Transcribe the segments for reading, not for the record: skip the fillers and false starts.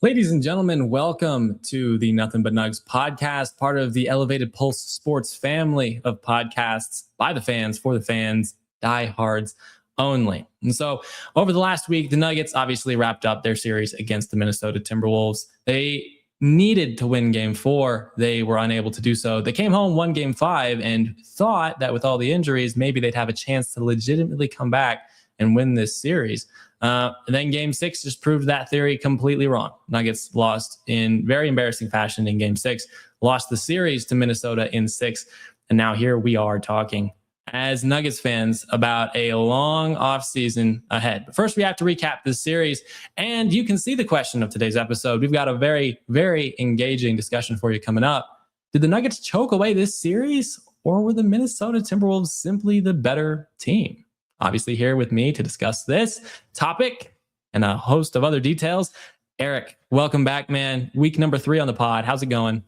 Ladies and gentlemen, welcome to the Nothing But Nugs podcast, part of the Elevated Pulse Sports family of podcasts by the fans, for the fans, diehards only. And so over the last week, the Nuggets obviously wrapped up their series against the Minnesota Timberwolves. They needed to win game 4. They were unable to do so. They came home, won game 5, and thought that with all the injuries, maybe they'd have a chance to legitimately come back and win this series. And then game 6 just proved that theory completely wrong. Nuggets lost in very embarrassing fashion in game 6, lost the series to Minnesota in 6. And now here we are talking as Nuggets fans about a long offseason ahead. But first, we have to recap this series. And you can see the question of today's episode. We've got a very, very engaging discussion for you coming up. Did the Nuggets choke away this series, or were the Minnesota Timberwolves simply the better team? Obviously, here with me to discuss this topic and a host of other details, Eric, welcome back, man. Week number 3 on the pod. How's it going?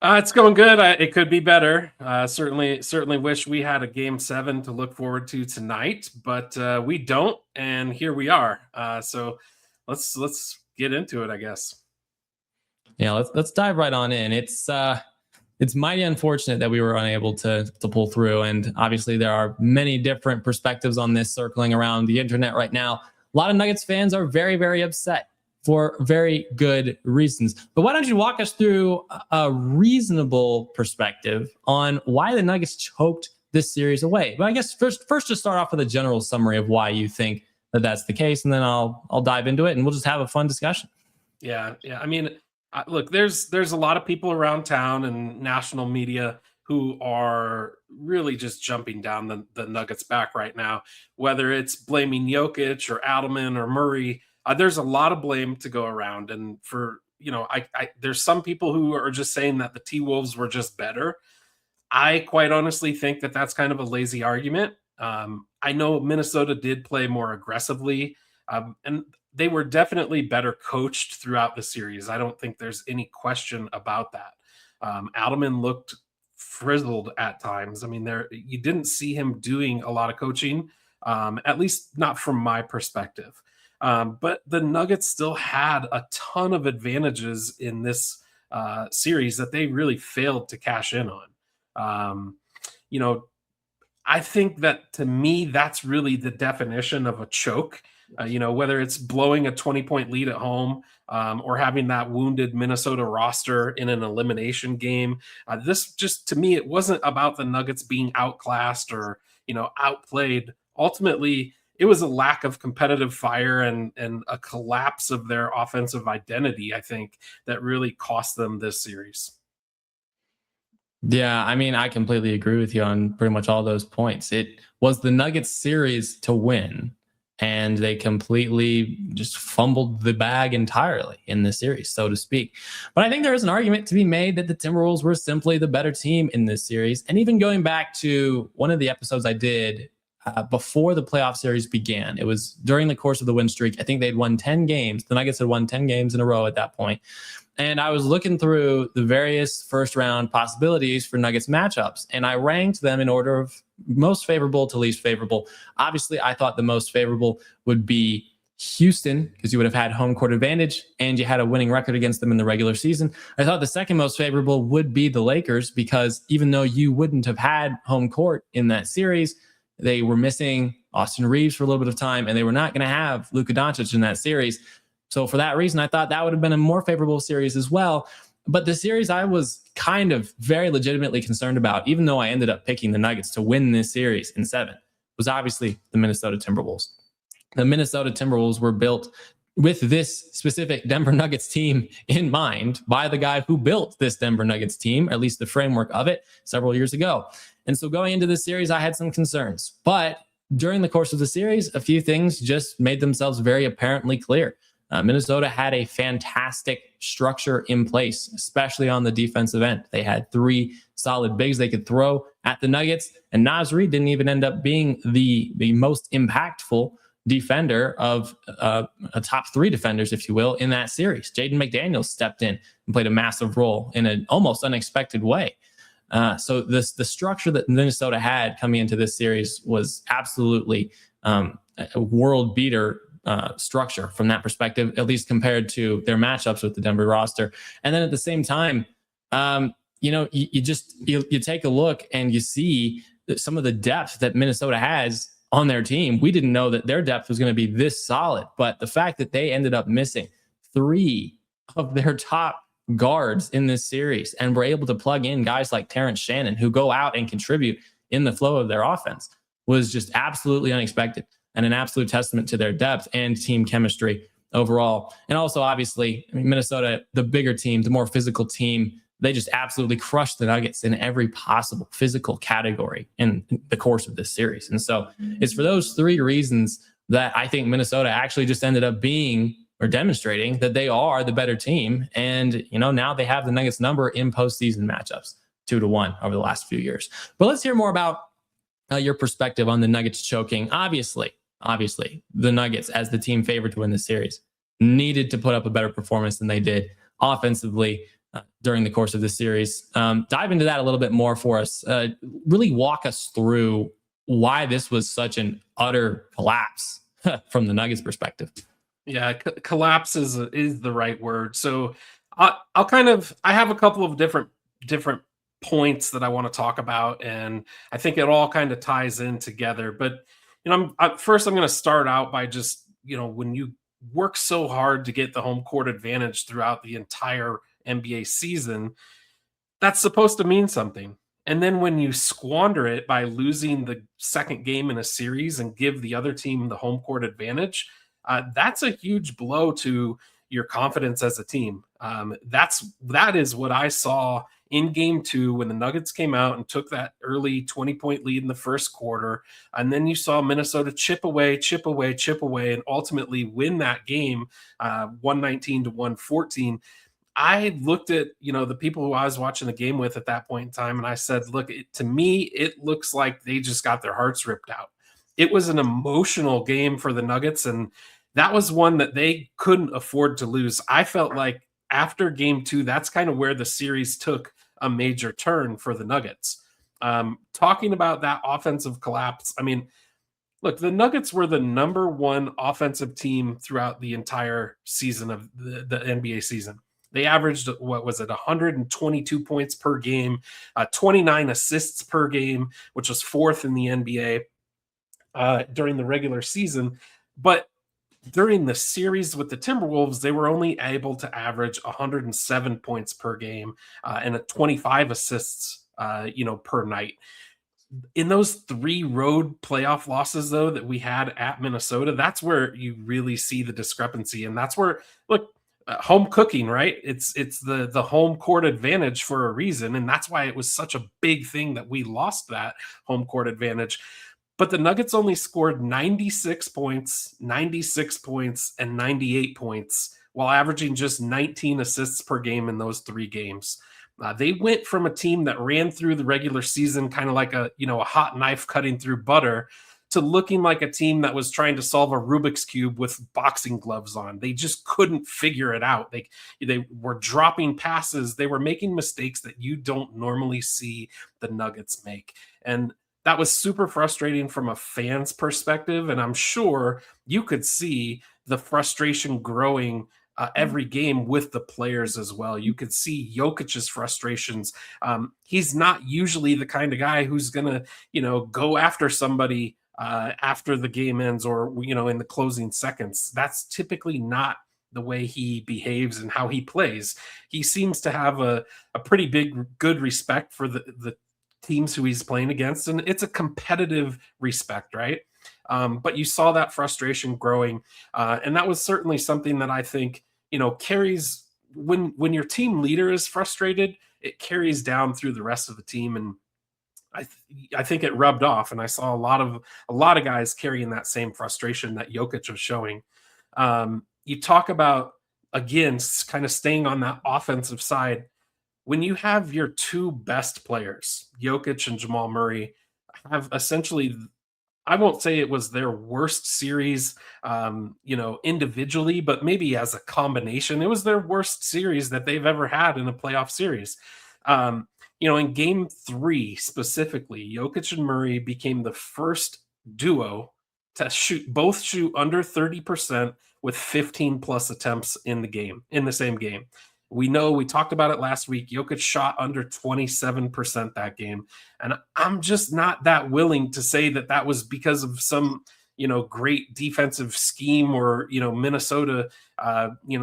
It's going good. It could be better. Certainly wish we had a game 7 to look forward to tonight, but we don't, and here we are. So let's get into it, I guess. Yeah, let's dive right on in. It's mighty unfortunate that we were unable to pull through. And obviously there are many different perspectives on this circling around the internet right now. A lot of Nuggets fans are very, very upset for very good reasons. But why don't you walk us through a reasonable perspective on why the Nuggets choked this series away? But I guess first just start off with a general summary of why you think that that's the case. And then I'll dive into it and we'll just have a fun discussion. Yeah. I mean, look, there's a lot of people around town and national media who are really just jumping down the Nuggets' back right now, whether it's blaming Jokic or Adelman or Murray. There's a lot of blame to go around. And for, there's some people who are just saying that the T-Wolves were just better. I quite honestly think that that's kind of a lazy argument. I know Minnesota did play more aggressively, and they were definitely better coached throughout the series. I don't think there's any question about that. Adelman looked frizzled at times. I mean, you didn't see him doing a lot of coaching, at least not from my perspective. But the Nuggets still had a ton of advantages in this series that they really failed to cash in on. I think that, to me, that's really the definition of a choke. Whether it's blowing a 20-point lead at home or having that wounded Minnesota roster in an elimination game. This just, to me, it wasn't about the Nuggets being outclassed or, outplayed. Ultimately, it was a lack of competitive fire and a collapse of their offensive identity, I think, that really cost them this series. Yeah, I mean, I completely agree with you on pretty much all those points. It was the Nuggets series to win, and they completely just fumbled the bag entirely in this series, so to speak. But I think there is an argument to be made that the Timberwolves were simply the better team in this series. And even going back to one of the episodes I did before the playoff series began, it was during the course of the win streak. I think they'd won 10 games. The Nuggets had won 10 games in a row at that point. And I was looking through the various first round possibilities for Nuggets matchups, and I ranked them in order of most favorable to least favorable. Obviously, I thought the most favorable would be Houston, because you would have had home court advantage and you had a winning record against them in the regular season. I thought the second most favorable would be the Lakers, because even though you wouldn't have had home court in that series, they were missing Austin Reeves for a little bit of time, and they were not going to have Luka Doncic in that series. So for that reason, I thought that would have been a more favorable series as well. But the series I was kind of very legitimately concerned about, even though I ended up picking the Nuggets to win this series in 7, was obviously the Minnesota Timberwolves. The Minnesota Timberwolves were built with this specific Denver Nuggets team in mind by the guy who built this Denver Nuggets team, or at least the framework of it, several years ago. And so going into this series, I had some concerns. But during the course of the series, a few things just made themselves very apparently clear. Minnesota had a fantastic structure in place, especially on the defensive end. They had 3 solid bigs they could throw at the Nuggets, and Naz Reid didn't even end up being the most impactful defender of top 3 defenders, if you will, in that series. Jaden McDaniels stepped in and played a massive role in an almost unexpected way. So the structure that Minnesota had coming into this series was absolutely a world beater structure from that perspective, at least compared to their matchups with the Denver roster. And then at the same time, you take a look and you see that some of the depth that Minnesota has on their team. We didn't know that their depth was going to be this solid, but the fact that they ended up missing 3 of their top guards in this series and were able to plug in guys like Terrence Shannon who go out and contribute in the flow of their offense was just absolutely unexpected and an absolute testament to their depth and team chemistry overall. And also, obviously, Minnesota, the bigger team, the more physical team, they just absolutely crushed the Nuggets in every possible physical category in the course of this series. And so it's for those 3 reasons that I think Minnesota actually just ended up being or demonstrating that they are the better team. And, now they have the Nuggets number in postseason matchups 2-1 over the last few years. But let's hear more about your perspective on the Nuggets choking. Obviously, the Nuggets, as the team favored to win the series, needed to put up a better performance than they did offensively during the course of the series. Dive into that a little bit more for us. Really walk us through why this was such an utter collapse from the Nuggets perspective. Yeah, collapse is the right word. So I have a couple of different points that I want to talk about, and I think it all kind of ties in together. But first I'm going to start out by just when you work so hard to get the home court advantage throughout the entire NBA season, that's supposed to mean something. And then when you squander it by losing the second game in a series and give the other team the home court advantage, that's a huge blow to your confidence as a team. That is what I saw in game 2 when the Nuggets came out and took that early 20-point lead in the first quarter. And then you saw Minnesota chip away, and ultimately win that game 119-114. I looked at, the people who I was watching the game with at that point in time, and I said, look, to me, it looks like they just got their hearts ripped out. It was an emotional game for the Nuggets, and that was one that they couldn't afford to lose. I felt like after game 2, that's kind of where the series took a major turn for the Nuggets. Talking about that offensive collapse, look, the Nuggets were the number 1 offensive team throughout the entire season of the NBA season. They averaged, 122 points per game, 29 assists per game, which was 4th in the NBA during the regular season. But during the series with the Timberwolves, they were only able to average 107 points per game and 25 assists, per night. In those 3 road playoff losses, though, that we had at Minnesota, that's where you really see the discrepancy. And that's where, look, home cooking, right? It's the home court advantage for a reason, and that's why it was such a big thing that we lost that home court advantage. But the Nuggets only scored 96 points, and 98 points, while averaging just 19 assists per game in those 3 games. They went from a team that ran through the regular season kind of like a hot knife cutting through butter to looking like a team that was trying to solve a Rubik's Cube with boxing gloves on. They just couldn't figure it out. They were dropping passes. They were making mistakes that you don't normally see the Nuggets make. And that was super frustrating from a fan's perspective. And I'm sure you could see the frustration growing every game with the players as well. You could see Jokic's frustrations. He's not usually the kind of guy who's going to, go after somebody after the game ends or, in the closing seconds. That's typically not the way he behaves and how he plays. He seems to have a pretty good respect for the teams who he's playing against. And it's a competitive respect, right? But you saw that frustration growing. And that was certainly something that I think, carries when your team leader is frustrated, it carries down through the rest of the team. And I think it rubbed off, and I saw a lot of guys carrying that same frustration that Jokic was showing. You talk about, again, kind of staying on that offensive side. When you have your 2 best players, Jokic and Jamal Murray, have essentially, I won't say it was their worst series, individually, but maybe as a combination, it was their worst series that they've ever had in a playoff series. In game 3 specifically, Jokic and Murray became the first duo to shoot under 30% with 15 plus attempts in the same game. We know we talked about it last week. Jokic shot under 27% that game. And I'm just not that willing to say that that was because of some, great defensive scheme or, Minnesota,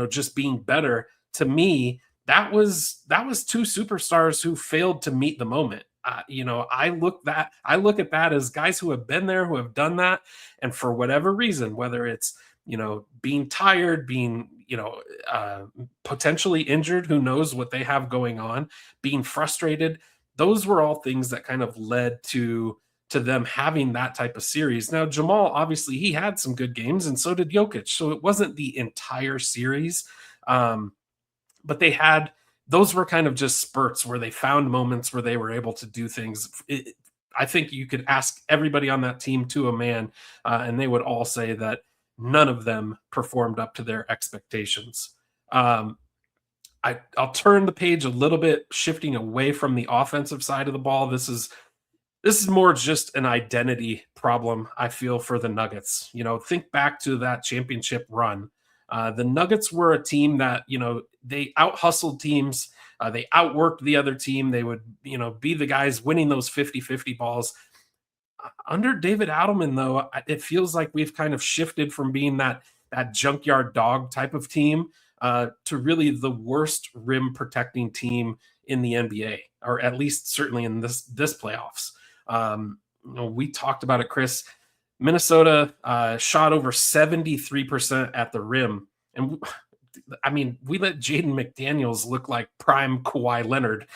just being better. To me, that was two superstars who failed to meet the moment. I look at that as guys who have been there, who have done that, and for whatever reason, whether it's being tired, being potentially injured, who knows what they have going on, being frustrated. Those were all things that kind of led to them having that type of series. Now, Jamal, obviously, he had some good games, and so did Jokic. So it wasn't the entire series. But those were kind of just spurts where they found moments where they were able to do things. I think you could ask everybody on that team to a man, and they would all say that none of them performed up to their expectations. I'll turn the page a little bit, shifting away from the offensive side of the ball. This is more just an identity problem, I feel, for the Nuggets. Think back to that championship run. The Nuggets were a team that, they out hustled teams. They outworked the other team. They would, be the guys winning those 50-50 balls. Under David Adelman, though, it feels like we've kind of shifted from being that junkyard dog type of team to really the worst rim protecting team in the NBA, or at least certainly in this playoffs. We talked about it, Chris. Minnesota shot over 73% at the rim. And we let Jaden McDaniels look like prime Kawhi Leonard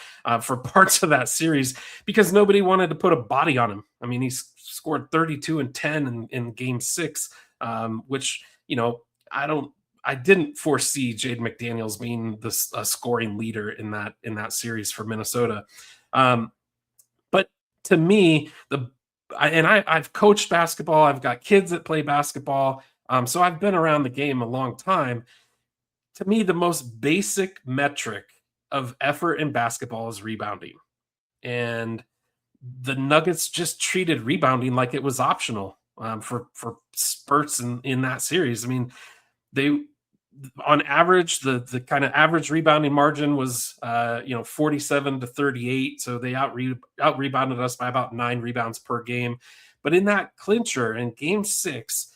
for parts of that series because nobody wanted to put a body on him. He scored 32 and 10 in game 6, which, I didn't foresee Jaden McDaniels being the scoring leader in that series for Minnesota. But to me, I've coached basketball. I've got kids that play basketball. So I've been around the game a long time. To me, the most basic metric of effort in basketball is rebounding. And the Nuggets just treated rebounding like it was optional for spurts in that series. They, on average, the kind of average rebounding margin was 47 to 38. So they out rebounded us by about 9 rebounds per game. But in that clincher in game 6,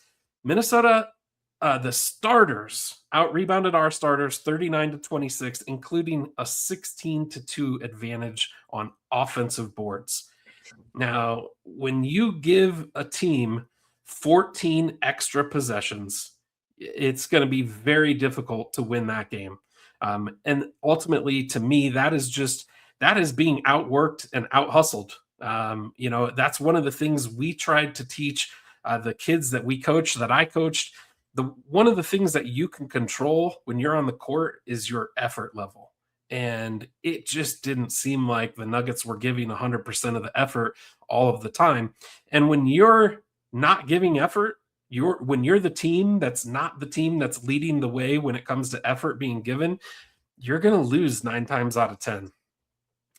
Minnesota, the starters out rebounded our starters 39 to 26, including a 16 to 2 advantage on offensive boards. Now, when you give a team 14 extra possessions, it's going to be very difficult to win that game. And ultimately, to me, that is being outworked and out hustled. That's one of the things we tried to teach the kids that we coach, that I coached. One of the things that you can control when you're on the court is your effort level. And it just didn't seem like the Nuggets were giving 100% of the effort all of the time. And when you're not giving effort, when you're the team that's not the team that's leading the way when it comes to effort being given, you're going to lose 9 times out of 10.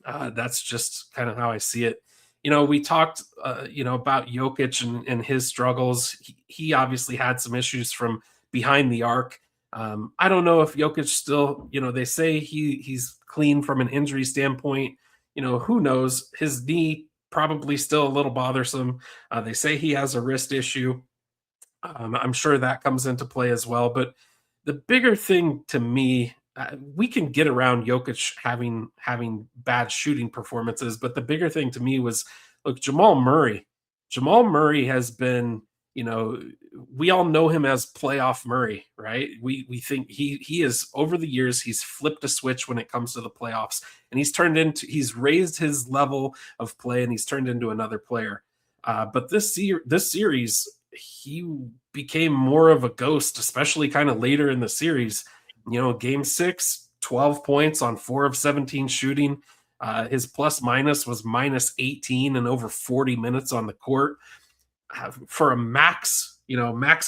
That's just kind of how I see it. We talked, about Jokic and his struggles. He obviously had some issues from behind the arc. I don't know if Jokic still, they say he's clean from an injury standpoint. Who knows? His knee probably still a little bothersome. They say he has a wrist issue. I'm sure that comes into play as well. But the bigger thing to me, we can get around Jokic having bad shooting performances, but the bigger thing to me was, look, Jamal Murray. Jamal Murray has been, we all know him as playoff Murray, right? We think he is, over the years, he's flipped a switch when it comes to the playoffs, and he's raised his level of play, and he's turned into another player. But this series, he became more of a ghost, especially kind of later in the series. Game 6, 12 points on 4 of 17 shooting. His plus minus was minus 18 and over 40 minutes on the court. For a max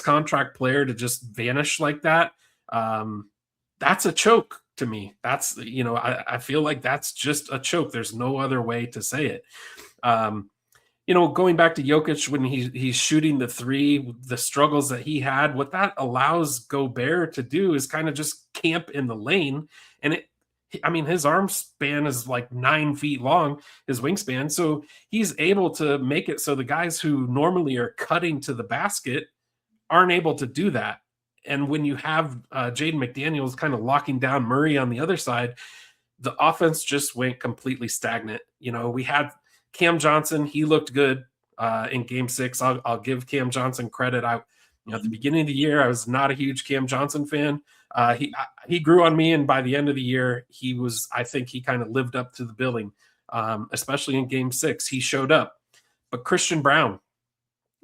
contract player to just vanish like that, that's a choke to me. That's, I feel like that's just a choke. There's no other way to say it. going back to Jokic when he's shooting the three, the struggles that he had, what that allows Gobert to do is kind of just camp in the lane. And I mean, his arm span is like 9 feet long, his wingspan. So he's able to make it so the guys who normally are cutting to the basket aren't able to do that. And when you have Jaden McDaniels kind of locking down Murray on the other side, the offense just went completely stagnant. We had Cam Johnson. He looked good in game 6. I'll give Cam Johnson credit. At the beginning of the year, I was not a huge Cam Johnson fan. He grew on me, and by the end of the year, I think he kind of lived up to the billing, especially in game 6. He showed up. But Christian Brown,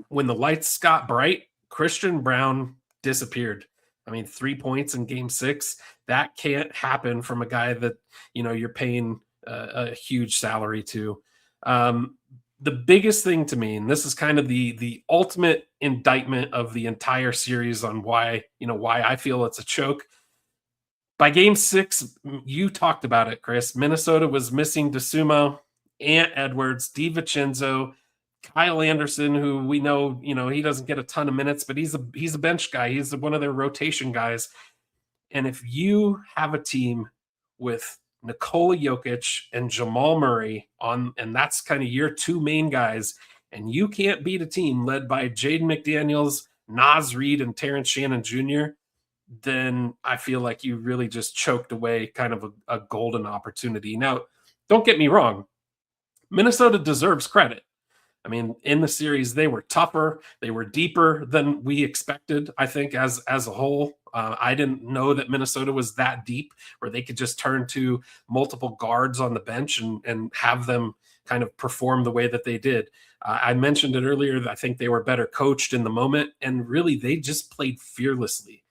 when the lights got bright, Christian Brown disappeared. I mean, 3 points in game 6, that can't happen from a guy that, you're paying a huge salary to. The biggest thing to me, and this is kind of the ultimate indictment of the entire series on why I feel it's a choke. By game 6, you talked about it, Chris. Minnesota was missing DeSumo, Ant Edwards, DiVincenzo, Kyle Anderson, who we know, he doesn't get a ton of minutes, but he's a bench guy. He's one of their rotation guys. And if you have a team with Nikola Jokic and Jamal Murray and that's kind of your 2 main guys, and you can't beat a team led by Jaden McDaniels, Naz Reid, and Terrence Shannon Jr., then I feel like you really just choked away kind of a golden opportunity. Now, don't get me wrong. Minnesota deserves credit. I mean, in the series, they were tougher. They were deeper than we expected, I think, as a whole. I didn't know that Minnesota was that deep where they could just turn to multiple guards on the bench and have them kind of perform the way that they did. I mentioned it earlier that I think they were better coached in the moment, and really they just played fearlessly.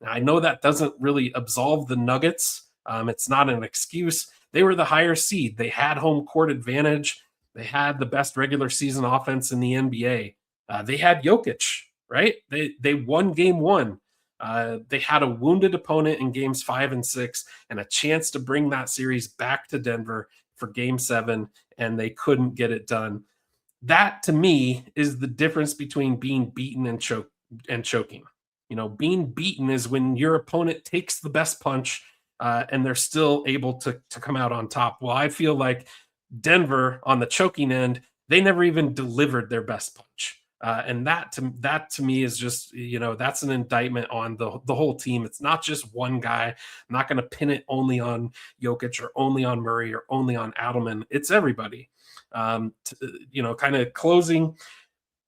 Now, I know that doesn't really absolve the Nuggets. It's not an excuse. They were the higher seed. They had home court advantage. They had the best regular season offense in the NBA. They had Jokic, right? They won game 1. They had a wounded opponent in games 5 and 6 and a chance to bring that series back to Denver for game 7, and they couldn't get it done. That, to me, is the difference between being beaten and choking. Being beaten is when your opponent takes the best punch and they're still able to come out on top. Well, I feel like Denver on the choking end, they never even delivered their best punch. And that to me is just, that's an indictment on the whole team. It's not just one guy. I'm not going to pin it only on Jokic or only on Murray or only on Adelman. It's everybody. Kind of closing.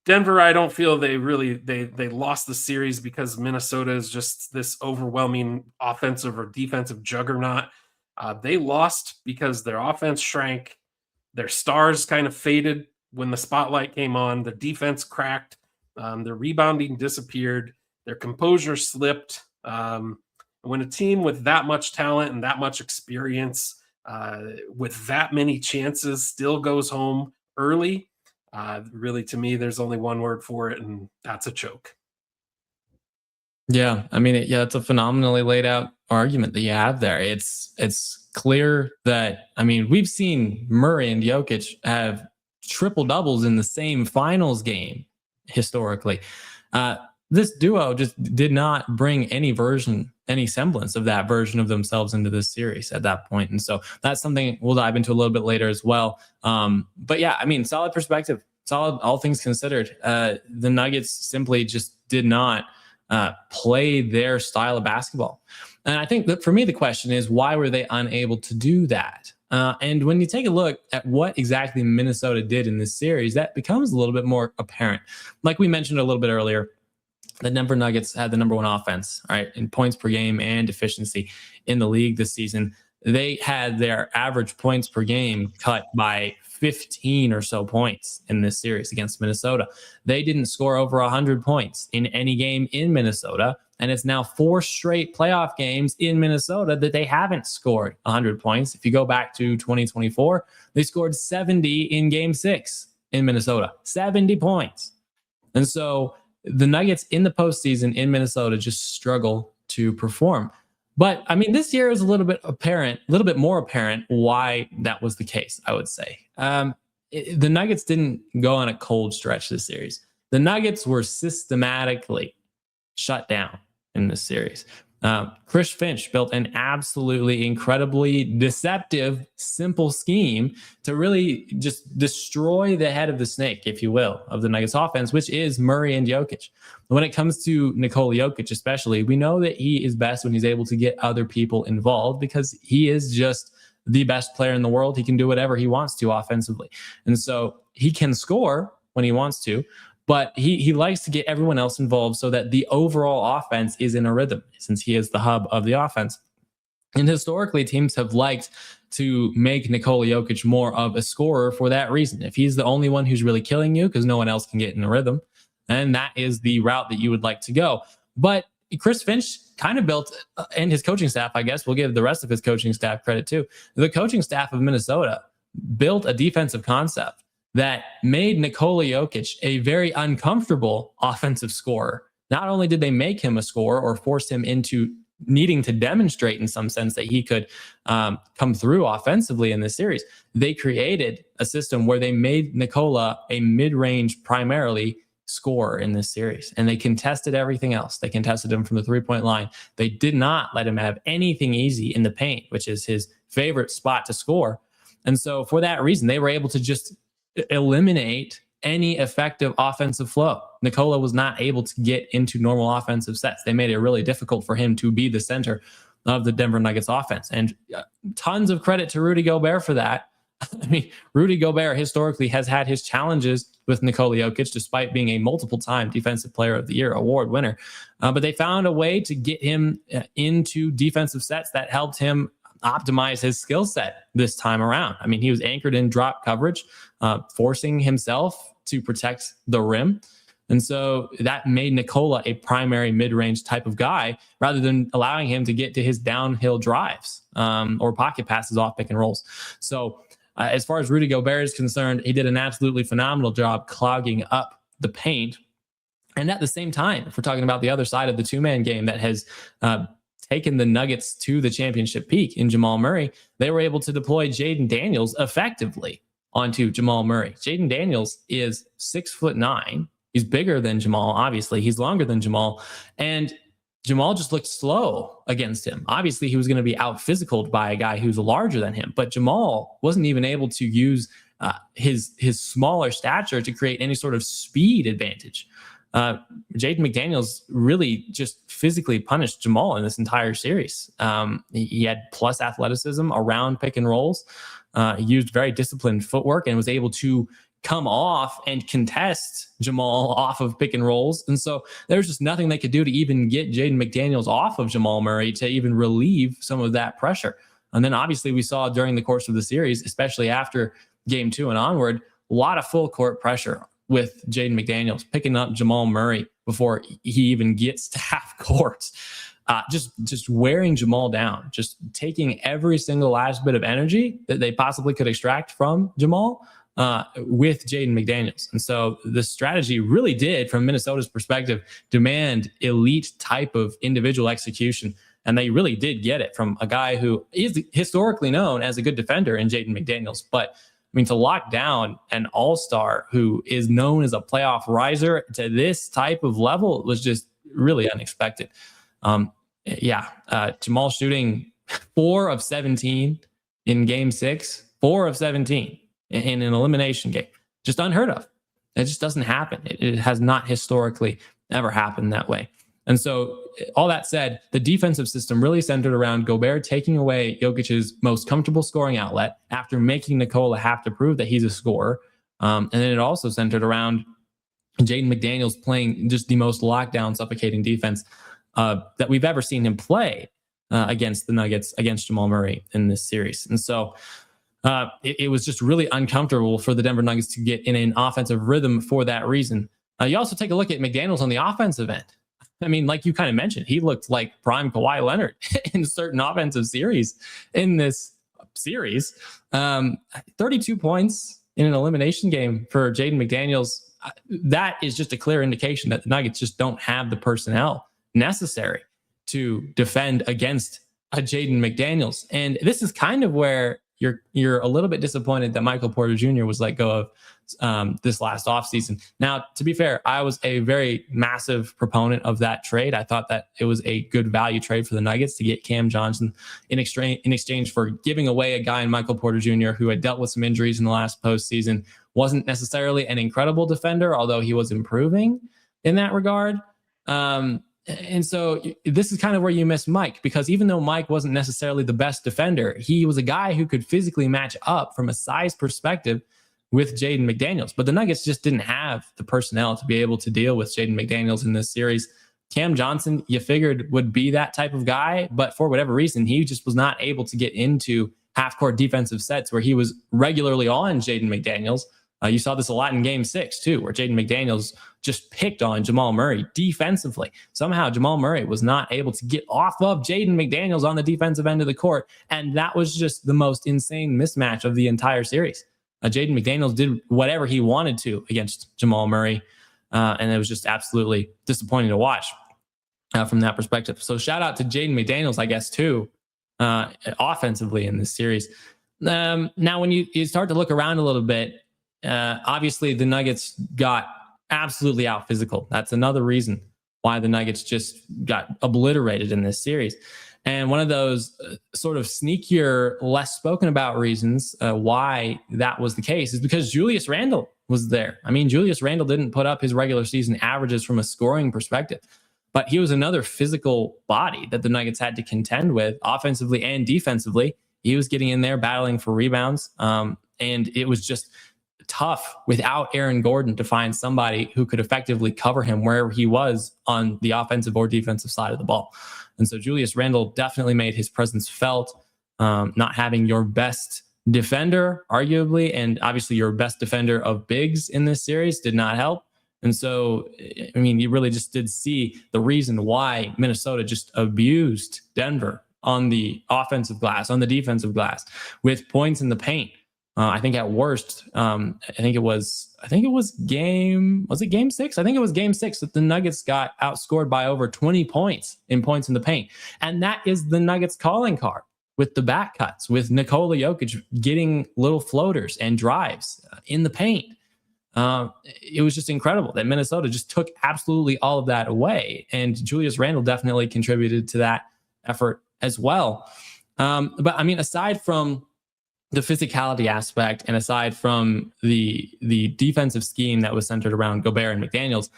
Denver, I don't feel they lost the series because Minnesota is just this overwhelming offensive or defensive juggernaut. They lost because their offense shrank. Their stars kind of faded when the spotlight came on. The defense cracked. Their rebounding disappeared. Their composure slipped. When a team with that much talent and that much experience, with that many chances, still goes home early, really, to me, there's only one word for it, and that's a choke. Yeah, I mean, it's a phenomenally laid out argument that you have there. It's clear that, I mean, we've seen Murray and Jokic have triple doubles in the same finals game historically. This duo just did not bring any semblance of that version of themselves into this series at that point. And so that's something we'll dive into a little bit later as well. But yeah, I mean, solid perspective, solid, all things considered. The Nuggets simply just did not play their style of basketball. And I think that for me, the question is, why were they unable to do that? And when you take a look at what exactly Minnesota did in this series, that becomes a little bit more apparent. Like we mentioned a little bit earlier, the Denver Nuggets had the number 1 offense, right, in points per game and efficiency in the league this season. They had their average points per game cut by 15 or so points in this series against Minnesota. They didn't score over 100 points in any game in Minnesota, and it's now 4 straight playoff games in Minnesota that they haven't scored 100 points. If you go back to 2024, they scored 70 in game 6 in Minnesota, 70 points. And so the Nuggets in the postseason in Minnesota just struggle to perform. But I mean, this year is a little bit more apparent why that was the case, I would say. the Nuggets didn't go on a cold stretch this series. The Nuggets were systematically shut down in this series. Chris Finch built an absolutely incredibly deceptive, simple scheme to really just destroy the head of the snake, if you will, of the Nuggets offense, which is Murray and Jokic. When it comes to Nikola Jokic, especially, we know that he is best when he's able to get other people involved because he is just the best player in the world. He can do whatever he wants to offensively. And so he can score when he wants to, but he likes to get everyone else involved so that the overall offense is in a rhythm, since he is the hub of the offense. And historically, teams have liked to make Nikola Jokic more of a scorer for that reason. If he's the only one who's really killing you because no one else can get in a rhythm, and that is the route that you would like to go. But Chris Finch kind of built, and his coaching staff, I guess we'll give the rest of his coaching staff credit too. The coaching staff of Minnesota built a defensive concept that made Nikola Jokic a very uncomfortable offensive scorer. Not only did they make him a scorer or force him into needing to demonstrate in some sense that he could come through offensively in this series, they created a system where they made Nikola a mid-range primarily scorer in this series. And they contested everything else. They contested him from the three-point line. They did not let him have anything easy in the paint, which is his favorite spot to score. And so for that reason, they were able to just eliminate any effective offensive flow. Nikola was not able to get into normal offensive sets. They made it really difficult for him to be the center of the Denver Nuggets offense. And tons of credit to Rudy Gobert for that. I mean, Rudy Gobert historically has had his challenges with Nikola Jokic, despite being a multiple-time Defensive Player of the Year award winner. But they found a way to get him into defensive sets that helped him optimize his skill set this time around. I mean, he was anchored in drop coverage, forcing himself to protect the rim. And so that made Nikola a primary mid-range type of guy rather than allowing him to get to his downhill drives or pocket passes off pick and rolls. So as far as Rudy Gobert is concerned, he did an absolutely phenomenal job clogging up the paint. And at the same time, if we're talking about the other side of the two-man game that has taken the Nuggets to the championship peak in Jamal Murray, they were able to deploy Jaden Daniels effectively onto Jamal Murray. Jaden Daniels is 6'9". He's bigger than Jamal, obviously. He's longer than Jamal. And Jamal just looked slow against him. Obviously, he was going to be out-physicaled by a guy who's larger than him. But Jamal wasn't even able to use his smaller stature to create any sort of speed advantage. Jaden McDaniels really just physically punished Jamal in this entire series. He had plus athleticism around pick and rolls. He used very disciplined footwork and was able to come off and contest Jamal off of pick and rolls. And so there's just nothing they could do to even get Jaden McDaniels off of Jamal Murray to even relieve some of that pressure. And then obviously we saw during the course of the series, especially after game 2 and onward, a lot of full court pressure with Jaden McDaniels picking up Jamal Murray before he even gets to half court. Just wearing Jamal down, just taking every single last bit of energy that they possibly could extract from Jamal with Jaden McDaniels. And so the strategy really did, from Minnesota's perspective, demand elite type of individual execution. And they really did get it from a guy who is historically known as a good defender in Jaden McDaniels. But I mean, to lock down an all-star who is known as a playoff riser to this type of level was just really unexpected. Jamal shooting 4 of 17 in game 6, 4 of 17 in an elimination game. Just unheard of. It just doesn't happen. It has not historically ever happened that way. And so all that said, the defensive system really centered around Gobert taking away Jokic's most comfortable scoring outlet after making Nikola have to prove that he's a scorer. And then it also centered around Jaden McDaniels playing just the most lockdown, suffocating defense that we've ever seen him play against the Nuggets, against Jamal Murray in this series. And so it was just really uncomfortable for the Denver Nuggets to get in an offensive rhythm for that reason. You also take a look at McDaniels on the offensive end. I mean, like you kind of mentioned, he looked like prime Kawhi Leonard in certain offensive series in this series. 32 points in an elimination game for Jaden McDaniels. That is just a clear indication that the Nuggets just don't have the personnel necessary to defend against a Jaden McDaniels. And this is kind of where you're a little bit disappointed that Michael Porter Jr. was let go of this last offseason. Now, to be fair, I was a very massive proponent of that trade. I thought that it was a good value trade for the Nuggets to get Cam Johnson in exchange for giving away a guy in Michael Porter Jr. who had dealt with some injuries in the last postseason. Wasn't necessarily an incredible defender, although he was improving in that regard. And so this is kind of where you miss Mike, because even though Mike wasn't necessarily the best defender, he was a guy who could physically match up from a size perspective with Jaden McDaniels. But the Nuggets just didn't have the personnel to be able to deal with Jaden McDaniels in this series. Cam Johnson, you figured, would be that type of guy, but for whatever reason, he just was not able to get into half-court defensive sets where he was regularly on Jaden McDaniels. You saw this a lot in Game 6, too, where Jaden McDaniels just picked on Jamal Murray defensively. Somehow Jamal Murray was not able to get off of Jaden McDaniels on the defensive end of the court, and that was just the most insane mismatch of the entire series. Jaden McDaniels did whatever he wanted to against Jamal Murray, and it was just absolutely disappointing to watch from that perspective. So shout out to Jaden McDaniels, I guess, too, offensively in this series. Now, when you start to look around a little bit, obviously the Nuggets got absolutely out physical. That's another reason why the Nuggets just got obliterated in this series. And one of those sort of sneakier, less spoken about reasons why that was the case is because Julius Randle was there. I mean, Julius Randle didn't put up his regular season averages from a scoring perspective, but he was another physical body that the Nuggets had to contend with offensively and defensively. He was getting in there battling for rebounds, and it was just tough without Aaron Gordon to find somebody who could effectively cover him wherever he was on the offensive or defensive side of the ball. And so Julius Randle definitely made his presence felt. Not having your best defender, arguably, and obviously your best defender of bigs in this series did not help. And so, I mean, you really just did see the reason why Minnesota just abused Denver on the offensive glass, on the defensive glass, with points in the paint. I think at worst, I think it was game 6? I think it was game 6 that the Nuggets got outscored by over 20 points in the paint. And that is the Nuggets calling card with the back cuts, with Nikola Jokic getting little floaters and drives in the paint. It was just incredible that Minnesota just took absolutely all of that away. And Julius Randle definitely contributed to that effort as well. But I mean, aside from the physicality aspect and aside from the defensive scheme that was centered around Gobert and McDaniels,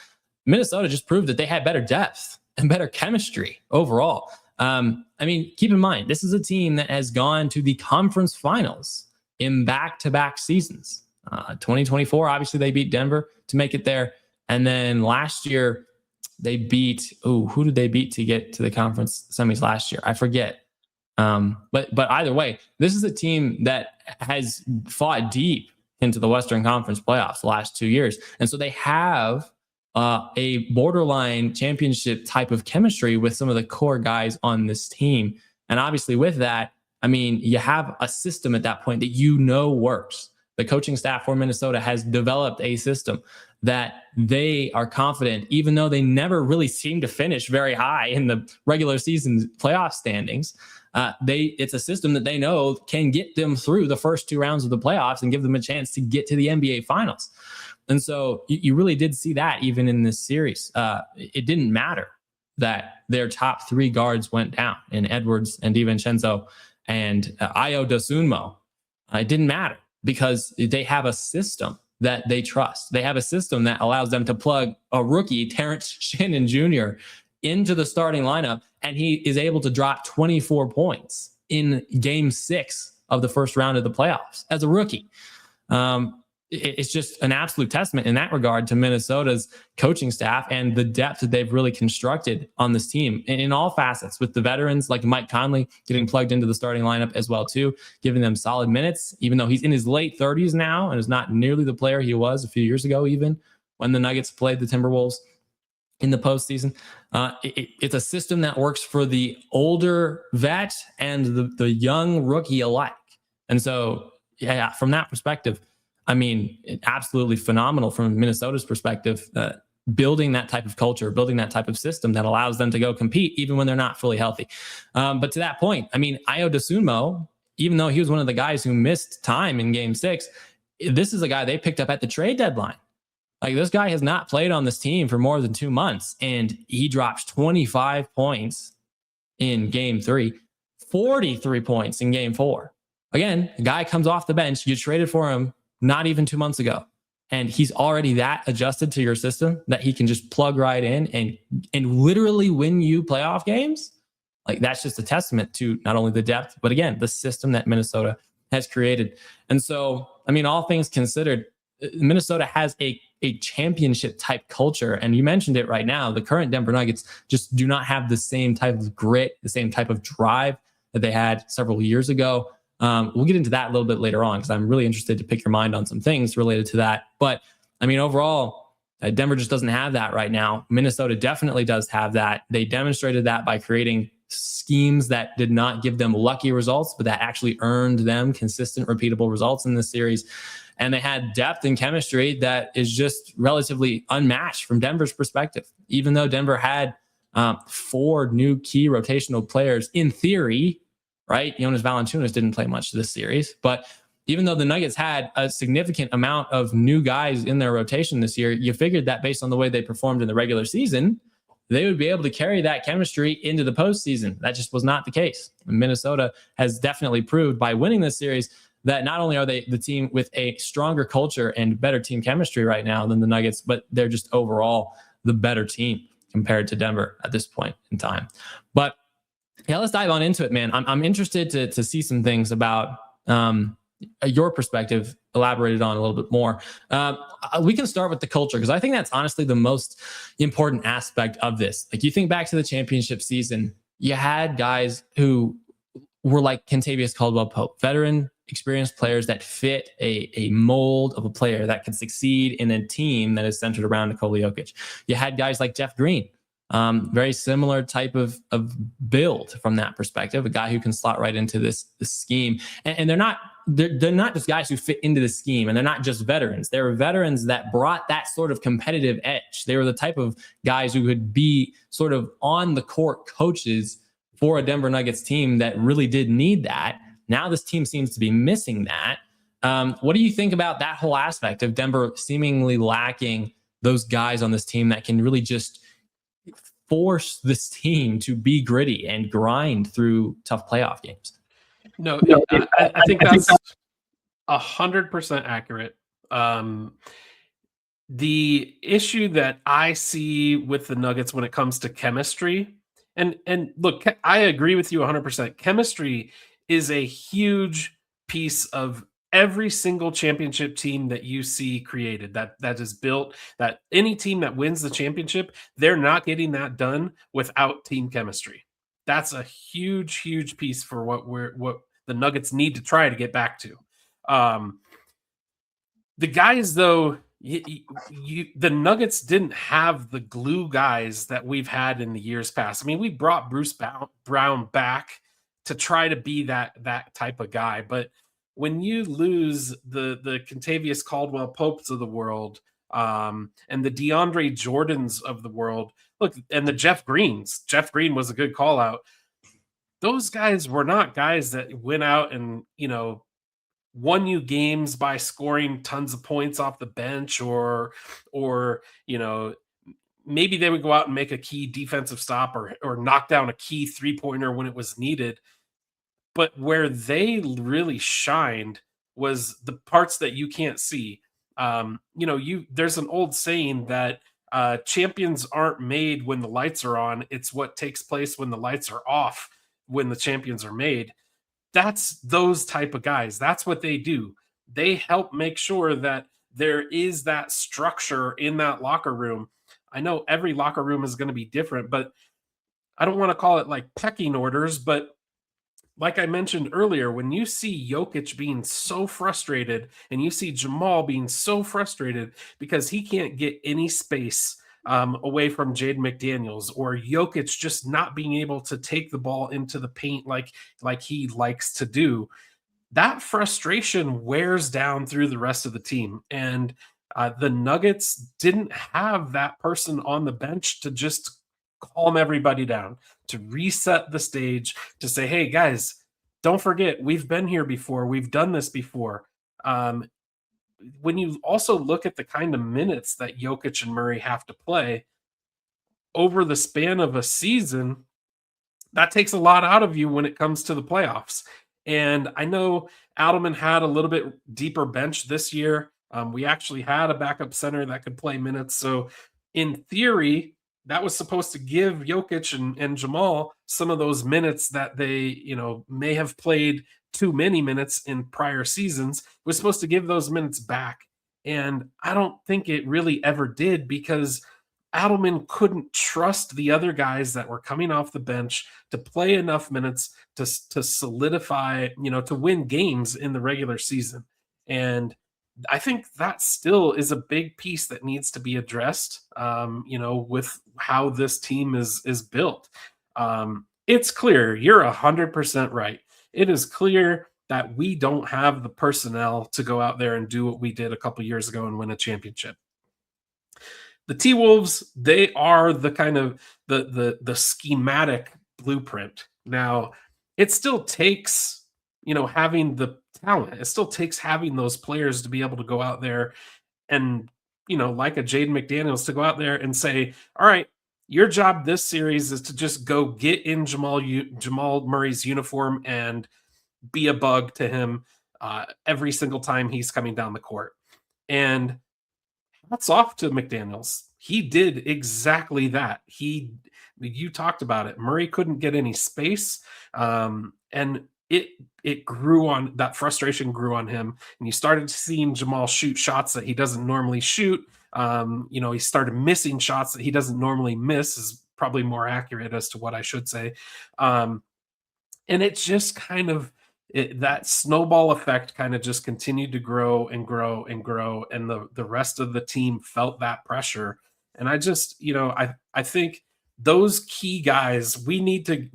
Minnesota just proved that they had better depth and better chemistry overall. I mean, keep in mind, this is a team that has gone to the conference finals in back-to-back seasons. 2024, obviously they beat Denver to make it there. And then last year they beat, who did they beat to get to the conference semis last year? I forget. But either way, this is a team that has fought deep into the Western Conference playoffs the last 2 years. And so they have a borderline championship type of chemistry with some of the core guys on this team. And obviously with that, I mean, you have a system at that point that works. The coaching staff for Minnesota has developed a system that they are confident, even though they never really seem to finish very high in the regular season playoff standings. It's a system that they know can get them through the first 2 rounds of the playoffs and give them a chance to get to the NBA Finals. And so you really did see that even in this series. It didn't matter that their top 3 guards went down in Edwards and DiVincenzo and Ayo Dosunmu. It didn't matter because they have a system that they trust. They have a system that allows them to plug a rookie, Terrence Shannon Jr., into the starting lineup, and he is able to drop 24 points in game 6 of the first round of the playoffs as a rookie. It's just an absolute testament in that regard to Minnesota's coaching staff and the depth that they've really constructed on this team in all facets, with the veterans like Mike Conley getting plugged into the starting lineup as well too, giving them solid minutes, even though he's in his late 30s now and is not nearly the player he was a few years ago, even when the Nuggets played the Timberwolves in the postseason. It's a system that works for the older vet and the young rookie alike. And so, yeah, from that perspective, I mean, absolutely phenomenal from Minnesota's perspective, building that type of culture, building that type of system that allows them to go compete even when they're not fully healthy. But to that point, I mean, Ayo Dosunmu, even though he was one of the guys who missed time in game 6, this is a guy they picked up at the trade deadline. Like, this guy has not played on this team for more than 2 months, and he drops 25 points in game 3, 43 points in game 4. Again, the guy comes off the bench. You traded for him not even 2 months ago, and he's already that adjusted to your system that he can just plug right in and literally win you playoff games. Like, that's just a testament to not only the depth, but again, the system that Minnesota has created. And so, I mean, all things considered, Minnesota has a championship type culture. And you mentioned it right now. The current Denver Nuggets just do not have the same type of grit, the same type of drive that they had several years ago. We'll get into that a little bit later on, because I'm really interested to pick your mind on some things related to that. But I mean, overall, Denver just doesn't have that right now. Minnesota definitely does have that. They demonstrated that by creating schemes that did not give them lucky results, but that actually earned them consistent, repeatable results in this series. And they had depth and chemistry that is just relatively unmatched from Denver's perspective. Even though Denver had 4 new key rotational players in theory, right? Jonas Valanciunas didn't play much this series, but even though the Nuggets had a significant amount of new guys in their rotation this year, you figured that based on the way they performed in the regular season, they would be able to carry that chemistry into the postseason. That just was not the case. Minnesota has definitely proved by winning this series that not only are they the team with a stronger culture and better team chemistry right now than the Nuggets, but they're just overall the better team compared to Denver at this point in time. But yeah, let's dive on into it, man. I'm interested to see some things about your perspective elaborated on a little bit more. We can start with the culture, because I think that's honestly the most important aspect of this. Like, you think back to the championship season, you had guys who were like Kentavious Caldwell-Pope, veteran, experienced players that fit a mold of a player that could succeed in a team that is centered around Nikola Jokic. You had guys like Jeff Green, very similar type of build from that perspective, a guy who can slot right into this scheme. And they're not just guys who fit into the scheme, and they're not just veterans. They were veterans that brought that sort of competitive edge. They were the type of guys who could be sort of on the court coaches for a Denver Nuggets team that really did need that. Now this team seems to be missing that. What do you think about that whole aspect of Denver seemingly lacking those guys on this team that can really just force this team to be gritty and grind through tough playoff games? No, I think that's 100% accurate. The issue that I see with the Nuggets when it comes to chemistry, and look, I agree with you 100%. Chemistry is a huge piece of every single championship team that you see created, that is built, that any team that wins the championship, they're not getting that done without team chemistry. That's a huge piece for what the Nuggets need to try to get back to. The guys, though, the Nuggets didn't have the glue guys that we've had in the years past. I mean, we brought Bruce Brown back to try to be that type of guy, but when you lose the Kentavious Caldwell-Popes of the world, and the DeAndre Jordans of the world, look, and the Jeff Green was a good call out. Those guys were not guys that went out and, won you games by scoring tons of points off the bench, or maybe they would go out and make a key defensive stop or knock down a key 3-pointer when it was needed. But where they really shined was the parts that you can't see. There's an old saying that champions aren't made when the lights are on. It's what takes place when the lights are off when the champions are made. That's those type of guys. That's what they do. They help make sure that there is that structure in that locker room. I know every locker room is going to be different, but I don't want to call it like pecking orders, but like I mentioned earlier, when you see Jokic being so frustrated and you see Jamal being so frustrated because he can't get any space away from Jaden McDaniels, or Jokic just not being able to take the ball into the paint like he likes to do, that frustration wears down through the rest of the team. And the Nuggets didn't have that person on the bench to just calm everybody down, to reset the stage, to say, hey, guys, don't forget, we've been here before. We've done this before. Um, when you also look at the kind of minutes that Jokic and Murray have to play over the span of a season, that takes a lot out of you when it comes to the playoffs. And I know Adelman had a little bit deeper bench this year. We actually had a backup center that could play minutes. So, in theory, that was supposed to give Jokic and Jamal some of those minutes that they, may have played too many minutes in prior seasons. It was supposed to give those minutes back. And I don't think it really ever did because Adelman couldn't trust the other guys that were coming off the bench to play enough minutes to solidify, to win games in the regular season. And I think that still is a big piece that needs to be addressed, with how this team is built. It's clear you're 100% right. It is clear that we don't have the personnel to go out there and do what we did a couple years ago and win a championship. The T Wolves, they are the kind of the schematic blueprint. Now, it still takes, having the talent. It still takes having those players to be able to go out there and, like a Jaden McDaniels, to go out there and say, all right, your job this series is to just go get in Jamal Murray's uniform and be a bug to him every single time he's coming down the court. And hats off to McDaniels. He did exactly that. You talked about it. Murray couldn't get any space, and it grew on that frustration grew on him, and you started seeing Jamal shoot shots that he doesn't normally shoot. He started missing shots that he doesn't normally miss. Is probably more accurate as to what I should say. And it's just kind of that snowball effect kind of just continued to grow and grow and grow, and the rest of the team felt that pressure. And I just, I think those key guys, we need to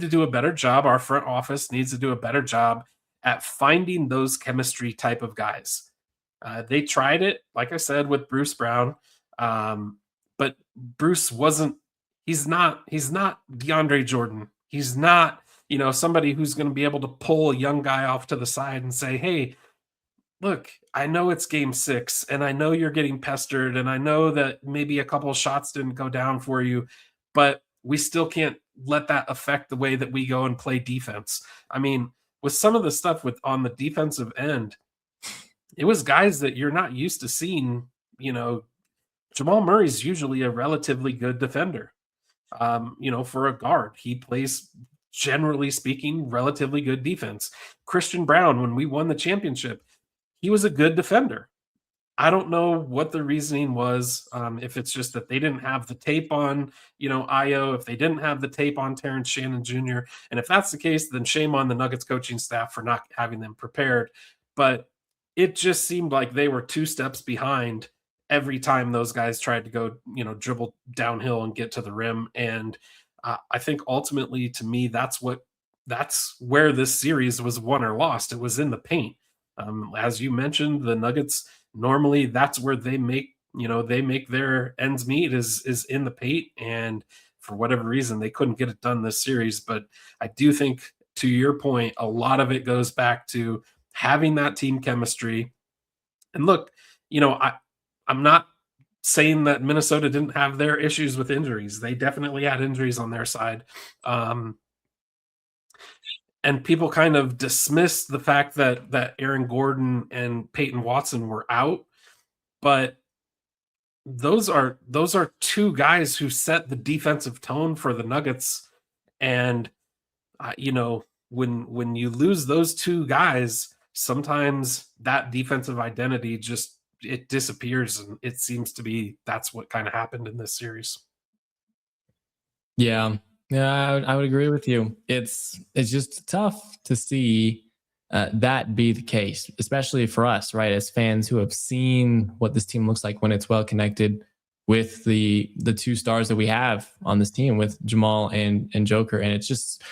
do a better job. Our front office needs to do a better job at finding those chemistry type of guys. They tried it, like I said, with Bruce Brown, but Bruce wasn't. He's not DeAndre Jordan. He's not, somebody who's going to be able to pull a young guy off to the side and say, hey, look, I know it's game 6 and I know you're getting pestered and I know that maybe a couple of shots didn't go down for you, but we still can't let that affect the way that we go and play defense. I mean, with some of the stuff on the defensive end, it was guys that you're not used to seeing. Jamal Murray's usually a relatively good defender. For a guard, he plays, generally speaking, relatively good defense. Christian Brown, when we won the championship, he was a good defender. I don't know what the reasoning was. If it's just that they didn't have the tape on, Io, if they didn't have the tape on Terrence Shannon Jr., and if that's the case, then shame on the Nuggets coaching staff for not having them prepared. But it just seemed like they were 2 steps behind every time those guys tried to go, dribble downhill and get to the rim. And I think ultimately, to me, that's where this series was won or lost. It was in the paint. As you mentioned, the Nuggets, normally that's where they make their ends meet is in the paint. And for whatever reason, they couldn't get it done this series. But I do think, to your point, a lot of it goes back to having that team chemistry. And look, I'm not saying that Minnesota didn't have their issues with injuries. They definitely had injuries on their side. And people kind of dismissed the fact that Aaron Gordon and Peyton Watson were out, but those are 2 guys who set the defensive tone for the Nuggets. And when you lose those 2 guys, sometimes that defensive identity it disappears, and it seems to be that's what kind of happened in this series. Yeah, I would agree with you. It's just tough to see that be the case, especially for us, right? As fans who have seen what this team looks like when it's well connected with the 2 stars that we have on this team with Jamal and Joker. And it's just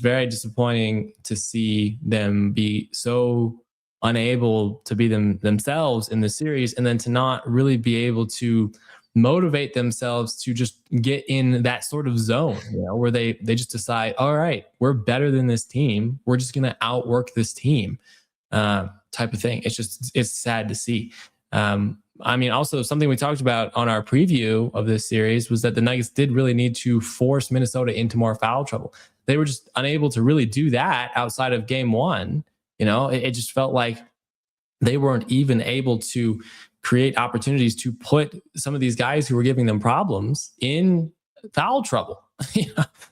very disappointing to see them be so unable to be themselves in the series, and then to not really be able to motivate themselves to just get in that sort of zone, where they just decide, all right, we're better than this team. We're just going to outwork this team, type of thing. It's sad to see. I mean, also something we talked about on our preview of this series was that the Nuggets did really need to force Minnesota into more foul trouble. They were just unable to really do that outside of game one. It just felt like they weren't even able to create opportunities to put some of these guys who were giving them problems in foul trouble.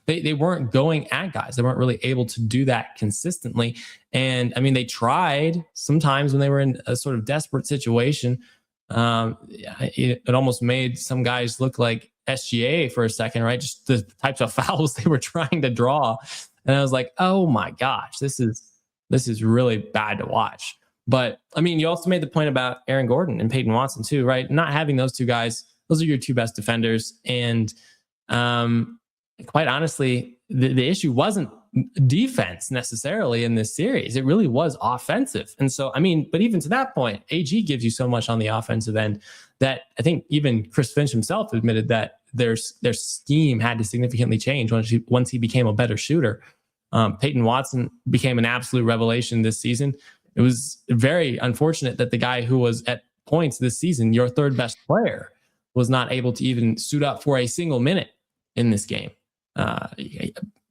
They weren't going at guys. They weren't really able to do that consistently. And I mean, they tried sometimes when they were in a sort of desperate situation. It almost made some guys look like SGA for a second, right? Just the types of fouls they were trying to draw. And I was like, oh my gosh, this is really bad to watch. But I mean, you also made the point about Aaron Gordon and Peyton Watson too, right? Not having those two guys, those are your two best defenders. And quite honestly, the issue wasn't defense necessarily in this series. It really was offensive. And so, I mean, but even to that point, AG gives you so much on the offensive end that I think even Chris Finch himself admitted that their scheme had to significantly change once he became a better shooter. Peyton Watson became an absolute revelation this season. It was very unfortunate that the guy who was at points this season, your third best player, was not able to even suit up for a single minute in this game.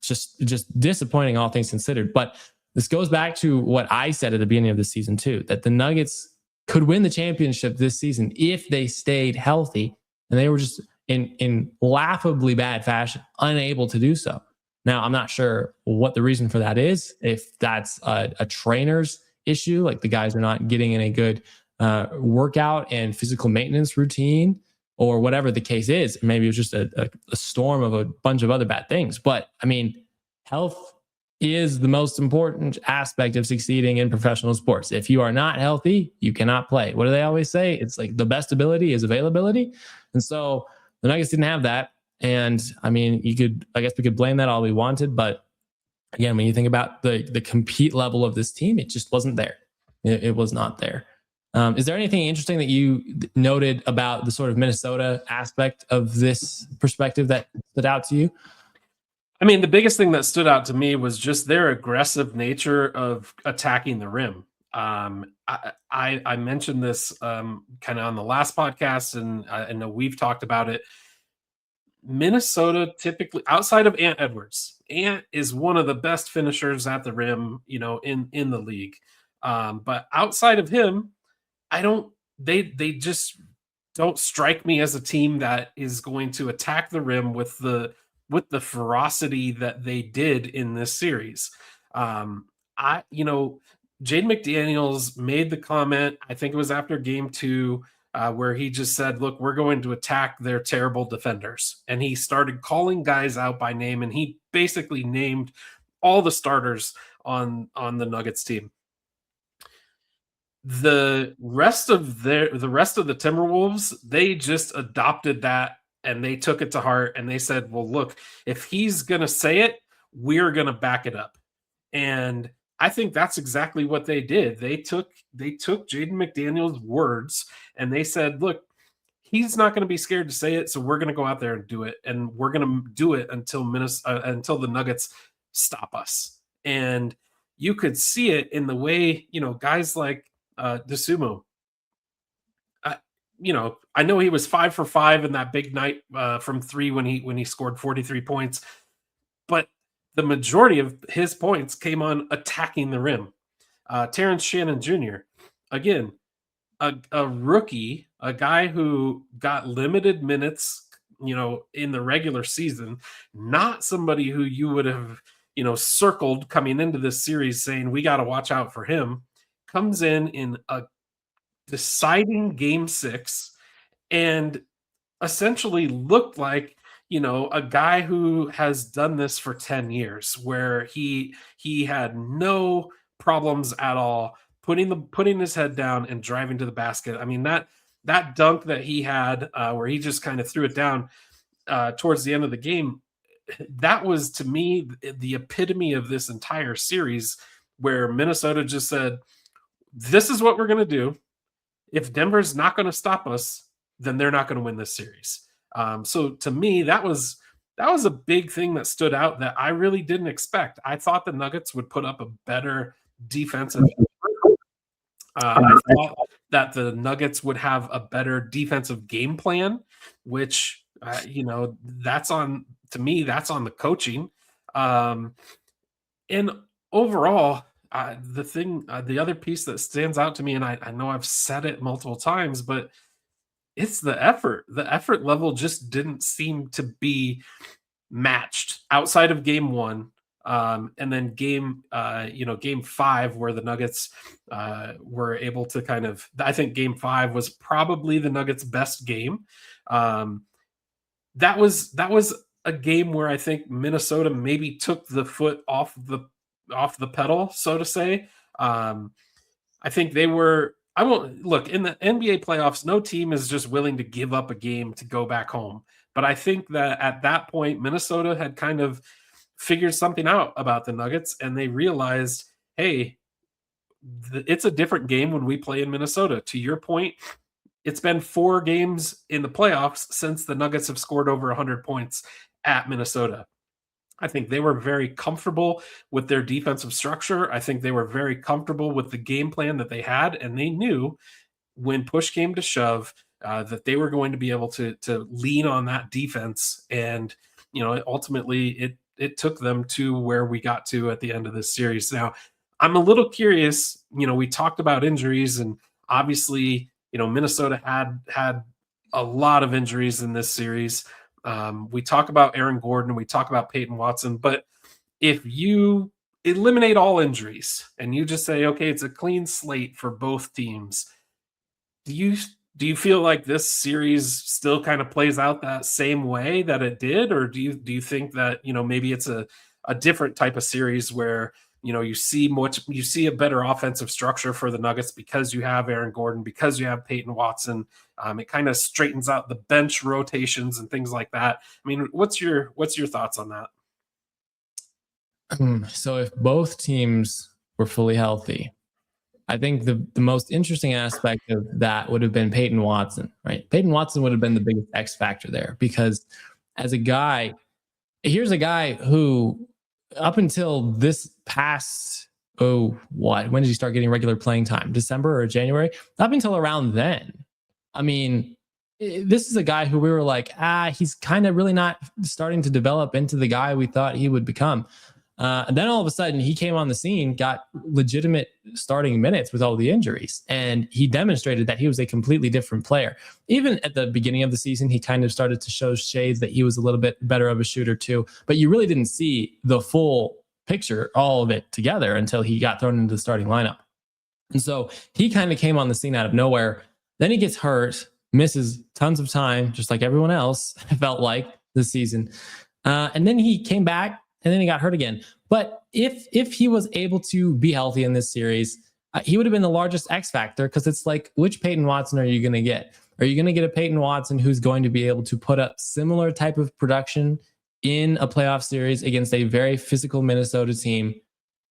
Just disappointing, all things considered. But this goes back to what I said at the beginning of the season too, that the Nuggets could win the championship this season if they stayed healthy, and they were just in laughably bad fashion unable to do so. Now, I'm not sure what the reason for that is. If that's a trainer's issue, like the guys are not getting in a good workout and physical maintenance routine, or whatever the case is. Maybe it was just a storm of a bunch of other bad things. But I mean, health is the most important aspect of succeeding in professional sports. If you are not healthy, you cannot play. What do they always say? It's like the best ability is availability. And so the Nuggets didn't have that. And I mean, I guess we could blame that all we wanted. But again, when you think about the compete level of this team, it just wasn't there. It was not there. Is there anything interesting that you noted about the sort of Minnesota aspect of this perspective that stood out to you? I mean, the biggest thing that stood out to me was just their aggressive nature of attacking the rim. I mentioned this kind of on the last podcast, and I know we've talked about it. Minnesota typically, outside of Ant Edwards, Ant is one of the best finishers at the rim, in the league. But outside of him, they just don't strike me as a team that is going to attack the rim with the ferocity that they did in this series. Jaden McDaniels made the comment, I think it was after game 2, where he just said, look, we're going to attack their terrible defenders. And he started calling guys out by name, and he basically named all the starters on the Nuggets team. The rest of the Timberwolves, they just adopted that and they took it to heart, and they said, well, look, if he's going to say it, we're going to back it up. And I think that's exactly what they did. They took Jaden McDaniels' words and they said, look, he's not going to be scared to say it, so we're going to go out there and do it, and we're going to do it until the Nuggets stop us. And you could see it in the way, guys like DeSumo. I know he was 5 for 5 in that big night from 3 when he scored 43 points, but the majority of his points came on attacking the rim. Terrence Shannon Jr., again, a rookie, a guy who got limited minutes, in the regular season, not somebody who you would have, circled coming into this series saying, we got to watch out for him, comes in a deciding game 6 and essentially looked like, a guy who has done this for 10 years, where he had no problems at all putting his head down and driving to the basket. I mean, that dunk that he had where he just kind of threw it down towards the end of the game, that was, to me, the epitome of this entire series, where Minnesota just said, this is what we're going to do. If Denver's not going to stop us, then they're not going to win this series. So to me, that was a big thing that stood out that I really didn't expect. I thought the Nuggets would put up a better defensive. I thought that the Nuggets would have a better defensive game plan, which that's on the coaching. And overall, the other piece that stands out to me, and I know I've said it multiple times, but it's the effort. The effort level just didn't seem to be matched outside of game one. And then game 5, where the Nuggets were able to I think game 5 was probably the Nuggets' best game. That was a game where I think Minnesota maybe took the foot off the pedal, so to say. I think they were. I won't look in the NBA playoffs. No team is just willing to give up a game to go back home. But I think that at that point, Minnesota had kind of figured something out about the Nuggets, and they realized, hey, it's a different game when we play in Minnesota. To your point, it's been 4 games in the playoffs since the Nuggets have scored over 100 points at Minnesota. I think they were very comfortable with their defensive structure. I think they were very comfortable with the game plan that they had, and they knew when push came to shove that they were going to be able to lean on that defense. And ultimately, it took them to where we got to at the end of this series. Now, I'm a little curious. We talked about injuries, and obviously, Minnesota had a lot of injuries in this series. We talk about Aaron Gordon, we talk about Peyton Watson, but if you eliminate all injuries and you just say, okay, it's a clean slate for both teams, do you feel like this series still kind of plays out that same way that it did, or do you think that maybe it's a different type of series where you see a better offensive structure for the Nuggets because you have Aaron Gordon, because you have Peyton Watson? It kind of straightens out the bench rotations and things like that. I mean, what's your thoughts on that? So if both teams were fully healthy, I think the most interesting aspect of that would have been Peyton Watson, right? Peyton Watson would have been the biggest X factor there, because as a guy, here's a guy who up until this past, when did he start getting regular playing time? December or January? Up until around then. I mean, this is a guy who we were like, he's kind of really not starting to develop into the guy we thought he would become. And then all of a sudden he came on the scene, got legitimate starting minutes with all the injuries, and he demonstrated that he was a completely different player. Even at the beginning of the season, he kind of started to show shades that he was a little bit better of a shooter too, but you really didn't see the full picture, all of it together, until he got thrown into the starting lineup. And so he kind of came on the scene out of nowhere. Then he gets hurt, misses tons of time, just like everyone else, it felt like, this season. And then he came back, and then he got hurt again. But if he was able to be healthy in this series, he would have been the largest X factor, because it's like, which Peyton Watson are you going to get? Are you going to get a Peyton Watson who's going to be able to put up similar type of production in a playoff series against a very physical Minnesota team,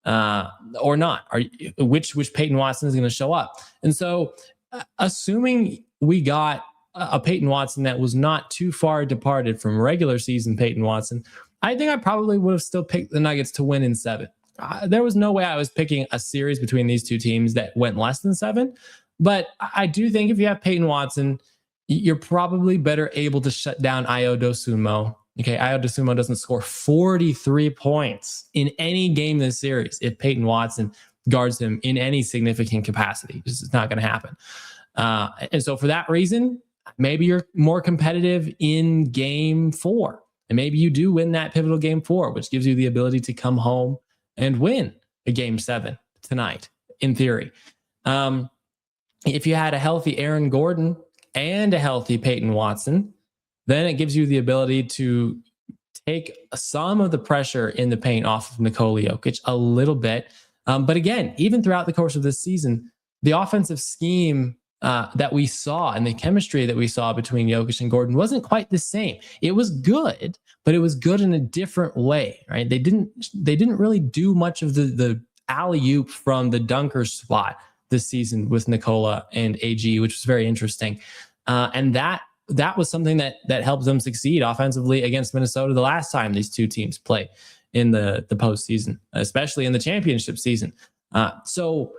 or not? Which Peyton Watson is going to show up? And so, assuming we got a Peyton Watson that was not too far departed from regular season Peyton Watson, I think I probably would have still picked the Nuggets to win in 7. There was no way I was picking a series between these two teams that went less than 7. But I do think if you have Peyton Watson, you're probably better able to shut down Ayo Dosunmu. Okay, Ayo Dosunmu doesn't score 43 points in any game this series if Peyton Watson guards him in any significant capacity. This is not going to happen. And so for that reason, maybe you're more competitive in game 4. And maybe you do win that pivotal game 4, which gives you the ability to come home and win a game 7 tonight, in theory. If you had a healthy Aaron Gordon and a healthy Peyton Watson, then it gives you the ability to take some of the pressure in the paint off of Nikola Jokic a little bit. But again, even throughout the course of this season, the offensive scheme that we saw and the chemistry that we saw between Jokic and Gordon wasn't quite the same. It was good, but it was good in a different way, right? They didn't really do much of the alley-oop from the dunker spot this season with Nikola and AG, which was very interesting. And that was something that helped them succeed offensively against Minnesota the last time these two teams played in the postseason, especially in the championship season. So,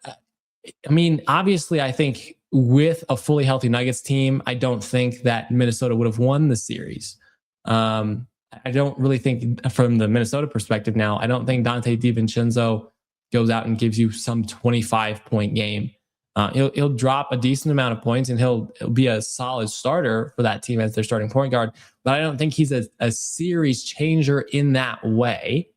I mean, obviously, I think with a fully healthy Nuggets team, I don't think that Minnesota would have won the series. I don't really think, from the Minnesota perspective now, I don't think Dante DiVincenzo goes out and gives you some 25-point game. He'll drop a decent amount of points, and he'll be a solid starter for that team as their starting point guard. But I don't think he's a series changer in that way.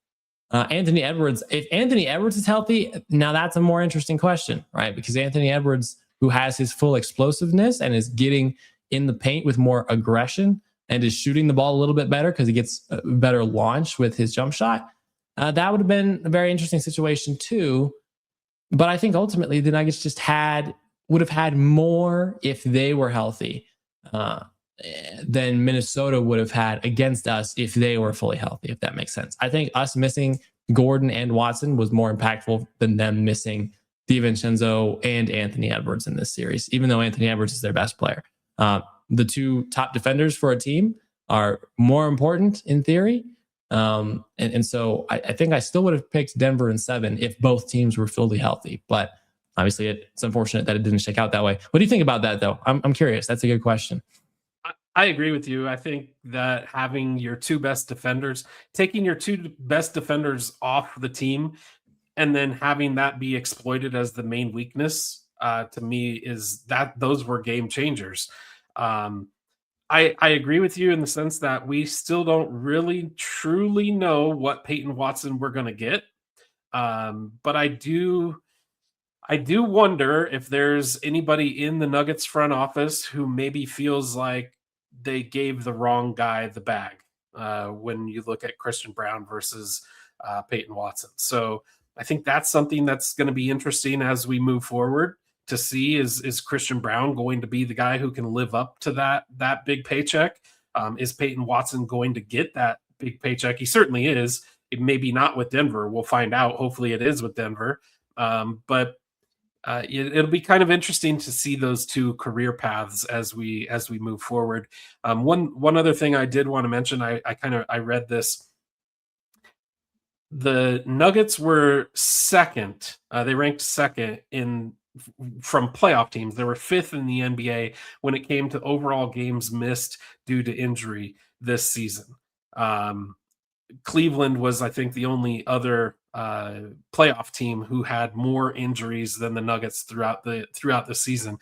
Anthony Edwards, if Anthony Edwards is healthy, now that's a more interesting question, right? Because Anthony Edwards, who has his full explosiveness and is getting in the paint with more aggression and is shooting the ball a little bit better because he gets a better launch with his jump shot, that would have been a very interesting situation too. But I think ultimately the Nuggets just would have had more if they were healthy than Minnesota would have had against us if they were fully healthy, if that makes sense. I think us missing Gordon and Watson was more impactful than them missing DiVincenzo and Anthony Edwards in this series, even though Anthony Edwards is their best player. The two top defenders for a team are more important in theory. And so I think I still would have picked Denver in 7 if both teams were fully healthy. But obviously, it's unfortunate that it didn't shake out that way. What do you think about that, though? I'm curious. That's a good question. I agree with you. I think that having your two best defenders, taking your two best defenders off the team, and then having that be exploited as the main weakness, to me, is that those were game changers. I agree with you in the sense that we still don't really truly know what Peyton Watson we're going to get. But I do wonder if there's anybody in the Nuggets front office who maybe feels like they gave the wrong guy the bag when you look at Christian Brown versus Peyton Watson. So I think that's something that's going to be interesting as we move forward to see is Christian Brown going to be the guy who can live up to that big paycheck? Is Peyton Watson going to get that big paycheck? He certainly is. It maybe not with Denver. We'll find out. Hopefully it is with Denver. But it'll be kind of interesting to see those two career paths as we move forward. One other thing I did want to mention, I read this. The Nuggets were second. They ranked second from playoff teams. They were fifth in the NBA when it came to overall games missed due to injury this season. Cleveland was, I think, the only other playoff team who had more injuries than the Nuggets throughout the season.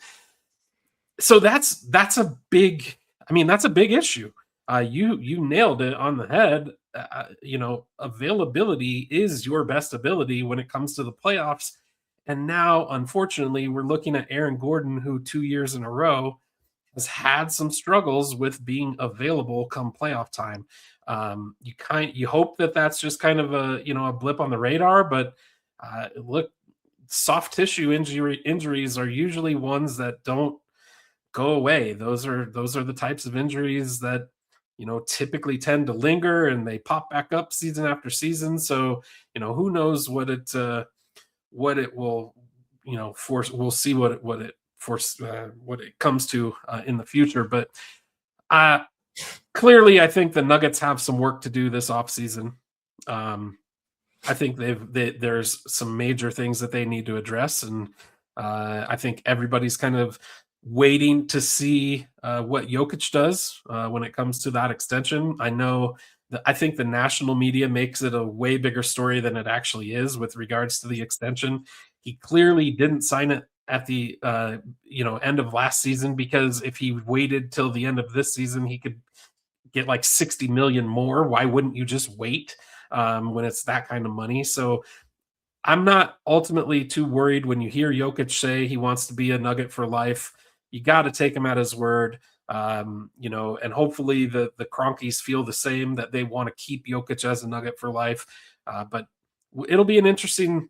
So that's a big, that's a big issue. You nailed it on the head. Availability is your best ability when it comes to the playoffs. And now, unfortunately, we're looking at Aaron Gordon, who 2 years in a row has had some struggles with being available come playoff time. You hope that that's just kind of a blip on the radar, but look, soft tissue injuries are usually ones that don't go away. Those are the types of injuries that typically tend to linger, and they pop back up season after season. So who knows what it will force. We'll see what it comes to in the future. But clearly, I think the Nuggets have some work to do this offseason. I think there's some major things that they need to address, and I think everybody's kind of waiting to see what Jokic does when it comes to that extension. I think the national media makes it a way bigger story than it actually is with regards to the extension. He clearly didn't sign it at the end of last season, because if he waited till the end of this season, he could get like 60 million more. Why wouldn't you just wait when it's that kind of money? So I'm not ultimately too worried when you hear Jokic say he wants to be a Nugget for life. You got to take him at his word. And hopefully the Cronkies feel the same, that they want to keep Jokic as a Nugget for life. But it'll be an interesting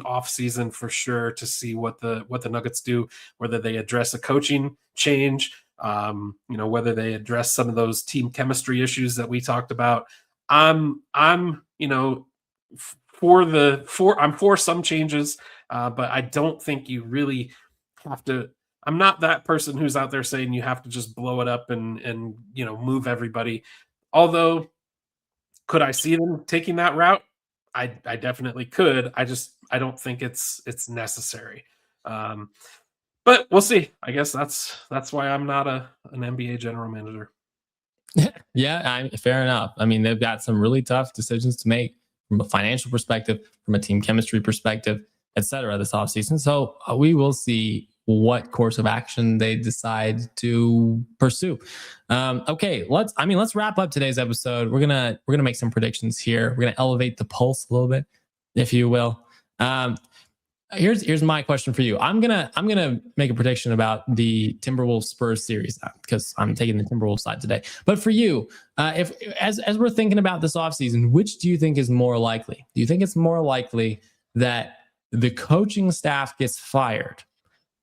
off season for sure to see what the Nuggets do, whether they address a coaching change, whether they address some of those team chemistry issues that we talked about. I'm for some changes, but I don't think you really have to I'm not that person who's out there saying you have to just blow it up and move everybody. Although, could I see them taking that route? I definitely could. I don't think it's necessary. Um, but we'll see. I guess that's why I'm not an NBA general manager. Yeah, fair enough. I mean, they've got some really tough decisions to make from a financial perspective, from a team chemistry perspective, et cetera, this offseason. So we will see what course of action they decide to pursue. Okay, let's wrap up today's episode. We're gonna make some predictions here. We're gonna elevate the pulse a little bit, if you will. Um, here's my question for you. I'm gonna make a prediction about the Timberwolves Spurs series because I'm taking the Timberwolves side today. But for you, if as we're thinking about this offseason, which do you think is more likely? Do you think it's more likely that the coaching staff gets fired,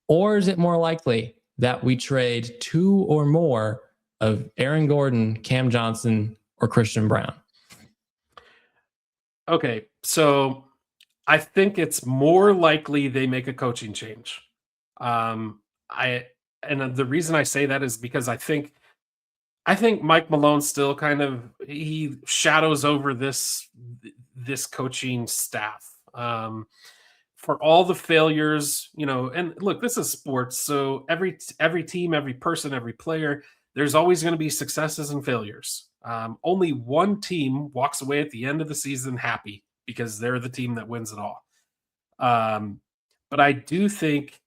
or is it more likely that we trade two or more of Aaron Gordon, Cam Johnson, or Christian Brown? Okay, so I think it's more likely they make a coaching change. I and the reason I say that is because I think Mike Malone still kind of he shadows over this coaching staff. For all the failures, and look, this is sports, so every team, every person, every player, there's always going to be successes and failures. Only one team walks away at the end of the season happy because they're the team that wins it all. Um, but I do think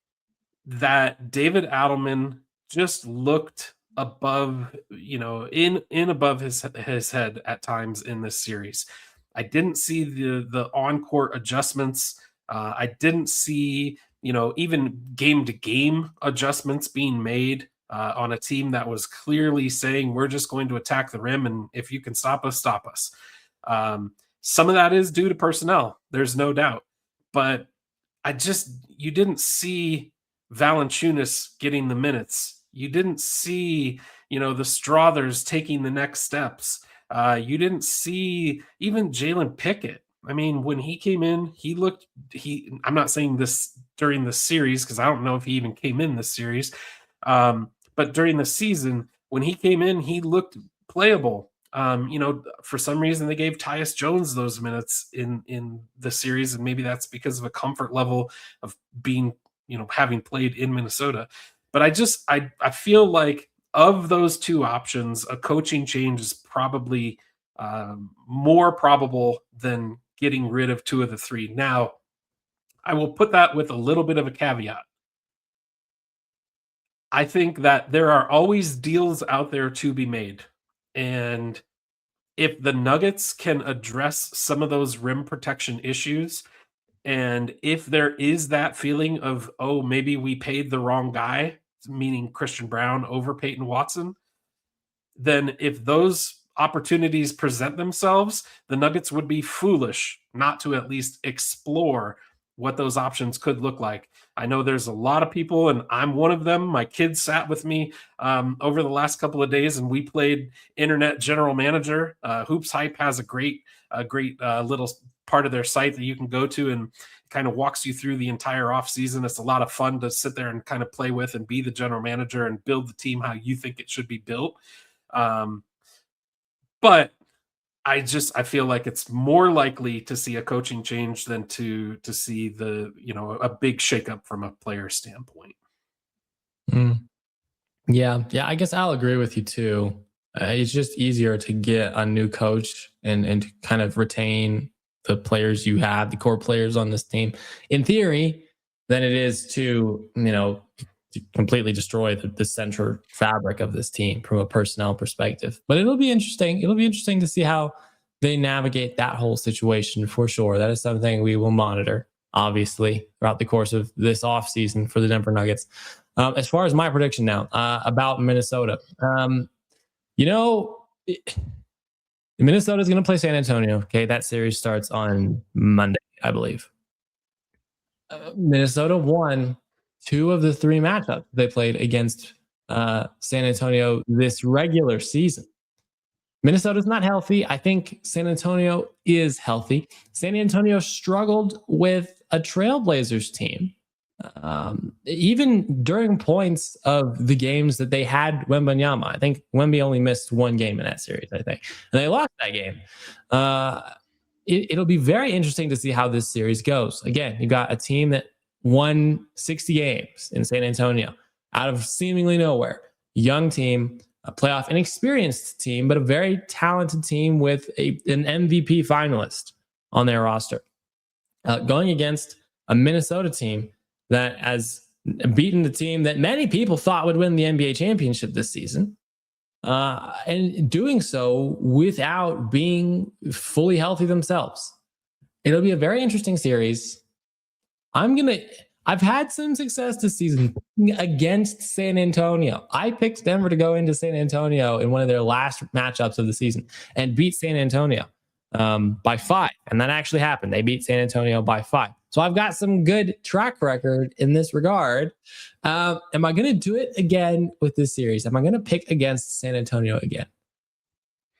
that David Adelman just looked above, in above his head at times in this series. I didn't see the on court adjustments. I didn't see, even game to game adjustments being made on a team that was clearly saying we're just going to attack the rim, and if you can stop us, stop us. Some of that is due to personnel. There's no doubt, but you didn't see Valanciunas getting the minutes. You didn't see, the Strothers taking the next steps. You didn't see even Jalen Pickett. I mean, when he came in, I'm not saying this during the series because I don't know if he even came in this series. But during the season, when he came in, he looked playable. For some reason they gave Tyus Jones those minutes in the series, and maybe that's because of a comfort level of being, having played in Minnesota. But I feel like of those two options, a coaching change is probably more probable than getting rid of two of the three. Now, I will put that with a little bit of a caveat. I think that there are always deals out there to be made. And if the Nuggets can address some of those rim protection issues, and if there is that feeling of, oh, maybe we paid the wrong guy, meaning Christian Brown over Peyton Watson, then if those opportunities present themselves, the Nuggets would be foolish not to at least explore what those options could look like. I know there's a lot of people, and I'm one of them. My kids sat with me over the last couple of days, and we played Internet General Manager. Hoops Hype has a great little part of their site that you can go to and kind of walks you through the entire off season. It's a lot of fun to sit there and kind of play with and be the general manager and build the team how you think it should be built. But I feel like it's more likely to see a coaching change than to see a big shakeup from a player standpoint. Mm. Yeah. I guess I'll agree with you too. It's just easier to get a new coach and to kind of retain the players you have, the core players on this team, in theory, than it is to completely destroy the central fabric of this team from a personnel perspective. But it'll be interesting. It'll be interesting to see how they navigate that whole situation for sure. That is something we will monitor, obviously, throughout the course of this offseason for the Denver Nuggets. As far as my prediction now about Minnesota, you know, Minnesota is going to play San Antonio. Okay, that series starts on Monday, I believe. Minnesota won two of the three matchups they played against San Antonio this regular season. Minnesota's not healthy. I think San Antonio is healthy. San Antonio struggled with a Trailblazers team Even during points of the games that they had Wembanyama. I think Wemby only missed one game in that series, I think. And they lost that game. It'll be very interesting to see how this series goes. Again, you got a team that won 60 games in San Antonio out of seemingly nowhere. Young team, a playoff inexperienced team, but a very talented team with an MVP finalist on their roster. Going against a Minnesota team that has beaten the team that many people thought would win the NBA championship this season. And doing so without being fully healthy themselves. It'll be a very interesting series. I've had some success this season against San Antonio. I picked Denver to go into San Antonio in one of their last matchups of the season and beat San Antonio by 5. And that actually happened. They beat San Antonio by 5. So I've got some good track record in this regard. Am I going to do it again with this series? Am I going to pick against San Antonio again?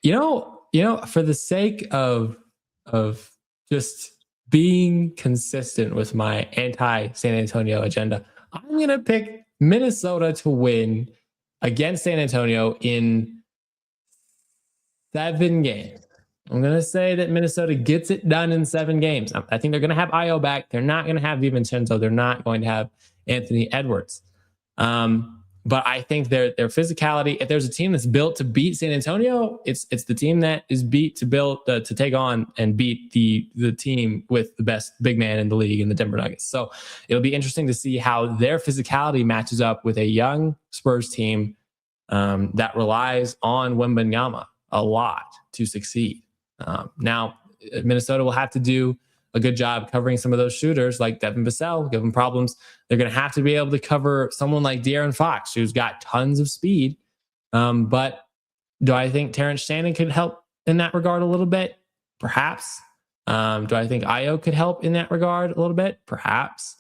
You know, for the sake of just being consistent with my anti-San Antonio agenda, I'm going to pick Minnesota to win against San Antonio in 7 games. I'm going to say that Minnesota gets it done in 7 games. I think they're going to have Io back. They're not going to have DiVincenzo. They're not going to have Anthony Edwards. But I think their physicality, if there's a team that's built to beat San Antonio, it's the team that is beat to build to take on and beat the team with the best big man in the league in the Denver Nuggets. So it'll be interesting to see how their physicality matches up with a young Spurs team that relies on Wembanyama a lot to succeed. Now, Minnesota will have to do a good job covering some of those shooters like Devin Vassell, give them problems. They're going to have to be able to cover someone like De'Aaron Fox, who's got tons of speed. But do I think Terrence Shannon could help in that regard a little bit? Perhaps. Do I think Io could help in that regard a little bit? Perhaps.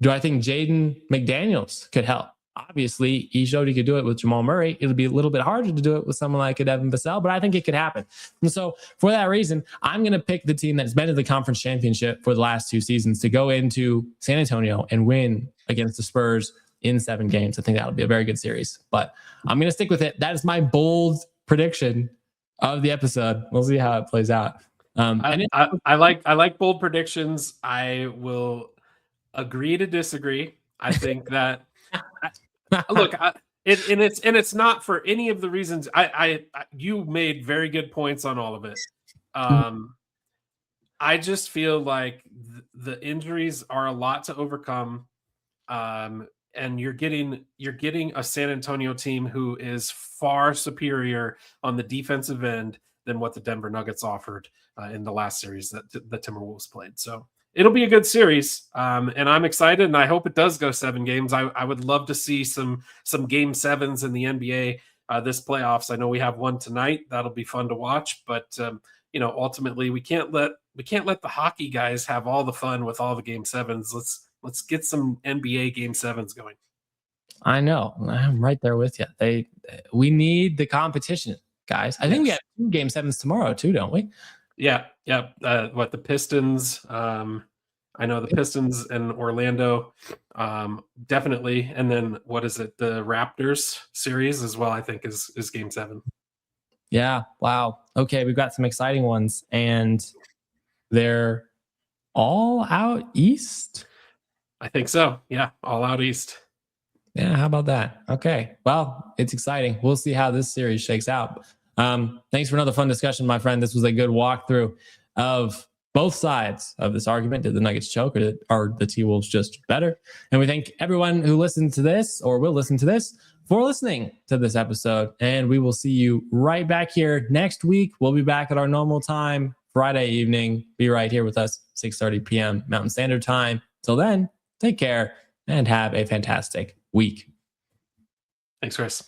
Do I think Jaden McDaniels could help? Obviously, he showed he could do it with Jamal Murray. It'll be a little bit harder to do it with someone like a Devin Vassell, but I think it could happen. And so for that reason, I'm going to pick the team that's been to the conference championship for the last 2 seasons to go into San Antonio and win against the Spurs in 7 games. I think that'll be a very good series, but I'm going to stick with it. That is my bold prediction of the episode. We'll see how it plays out. I like bold predictions. I will agree to disagree. I think that look, it's not for any of the reasons. You made very good points on all of it. I just feel like the injuries are a lot to overcome, and you're getting a San Antonio team who is far superior on the defensive end than what the Denver Nuggets offered in the last series that the Timberwolves played. So it'll be a good series, and I'm excited, and I hope it does go 7 games. I would love to see some game 7s in the NBA this playoffs. I know we have one tonight. That'll be fun to watch, but ultimately we can't let the hockey guys have all the fun with all the game 7s. Let's get some NBA game 7s going. I know. I'm right there with you. We need the competition, guys. I think we have 2 game 7s tomorrow too, don't we? Yeah. The Pistons? I know the Pistons and Orlando, definitely. And then what is it? The Raptors series as well, I think is game 7. Yeah. Wow. Okay. We've got some exciting ones, and they're all out east. I think so. Yeah. All out east. Yeah. How about that? Okay. Well, it's exciting. We'll see how this series shakes out. Thanks for another fun discussion, my friend. This was a good walkthrough of both sides of this argument. Did the Nuggets choke, or are the T-Wolves just better? And we thank everyone who listened to this or will listen to this for listening to this episode. And we will see you right back here next week. We'll be back at our normal time, Friday evening. Be right here with us, 6:30 p.m. Mountain Standard Time. Till then, take care and have a fantastic week. Thanks, Chris.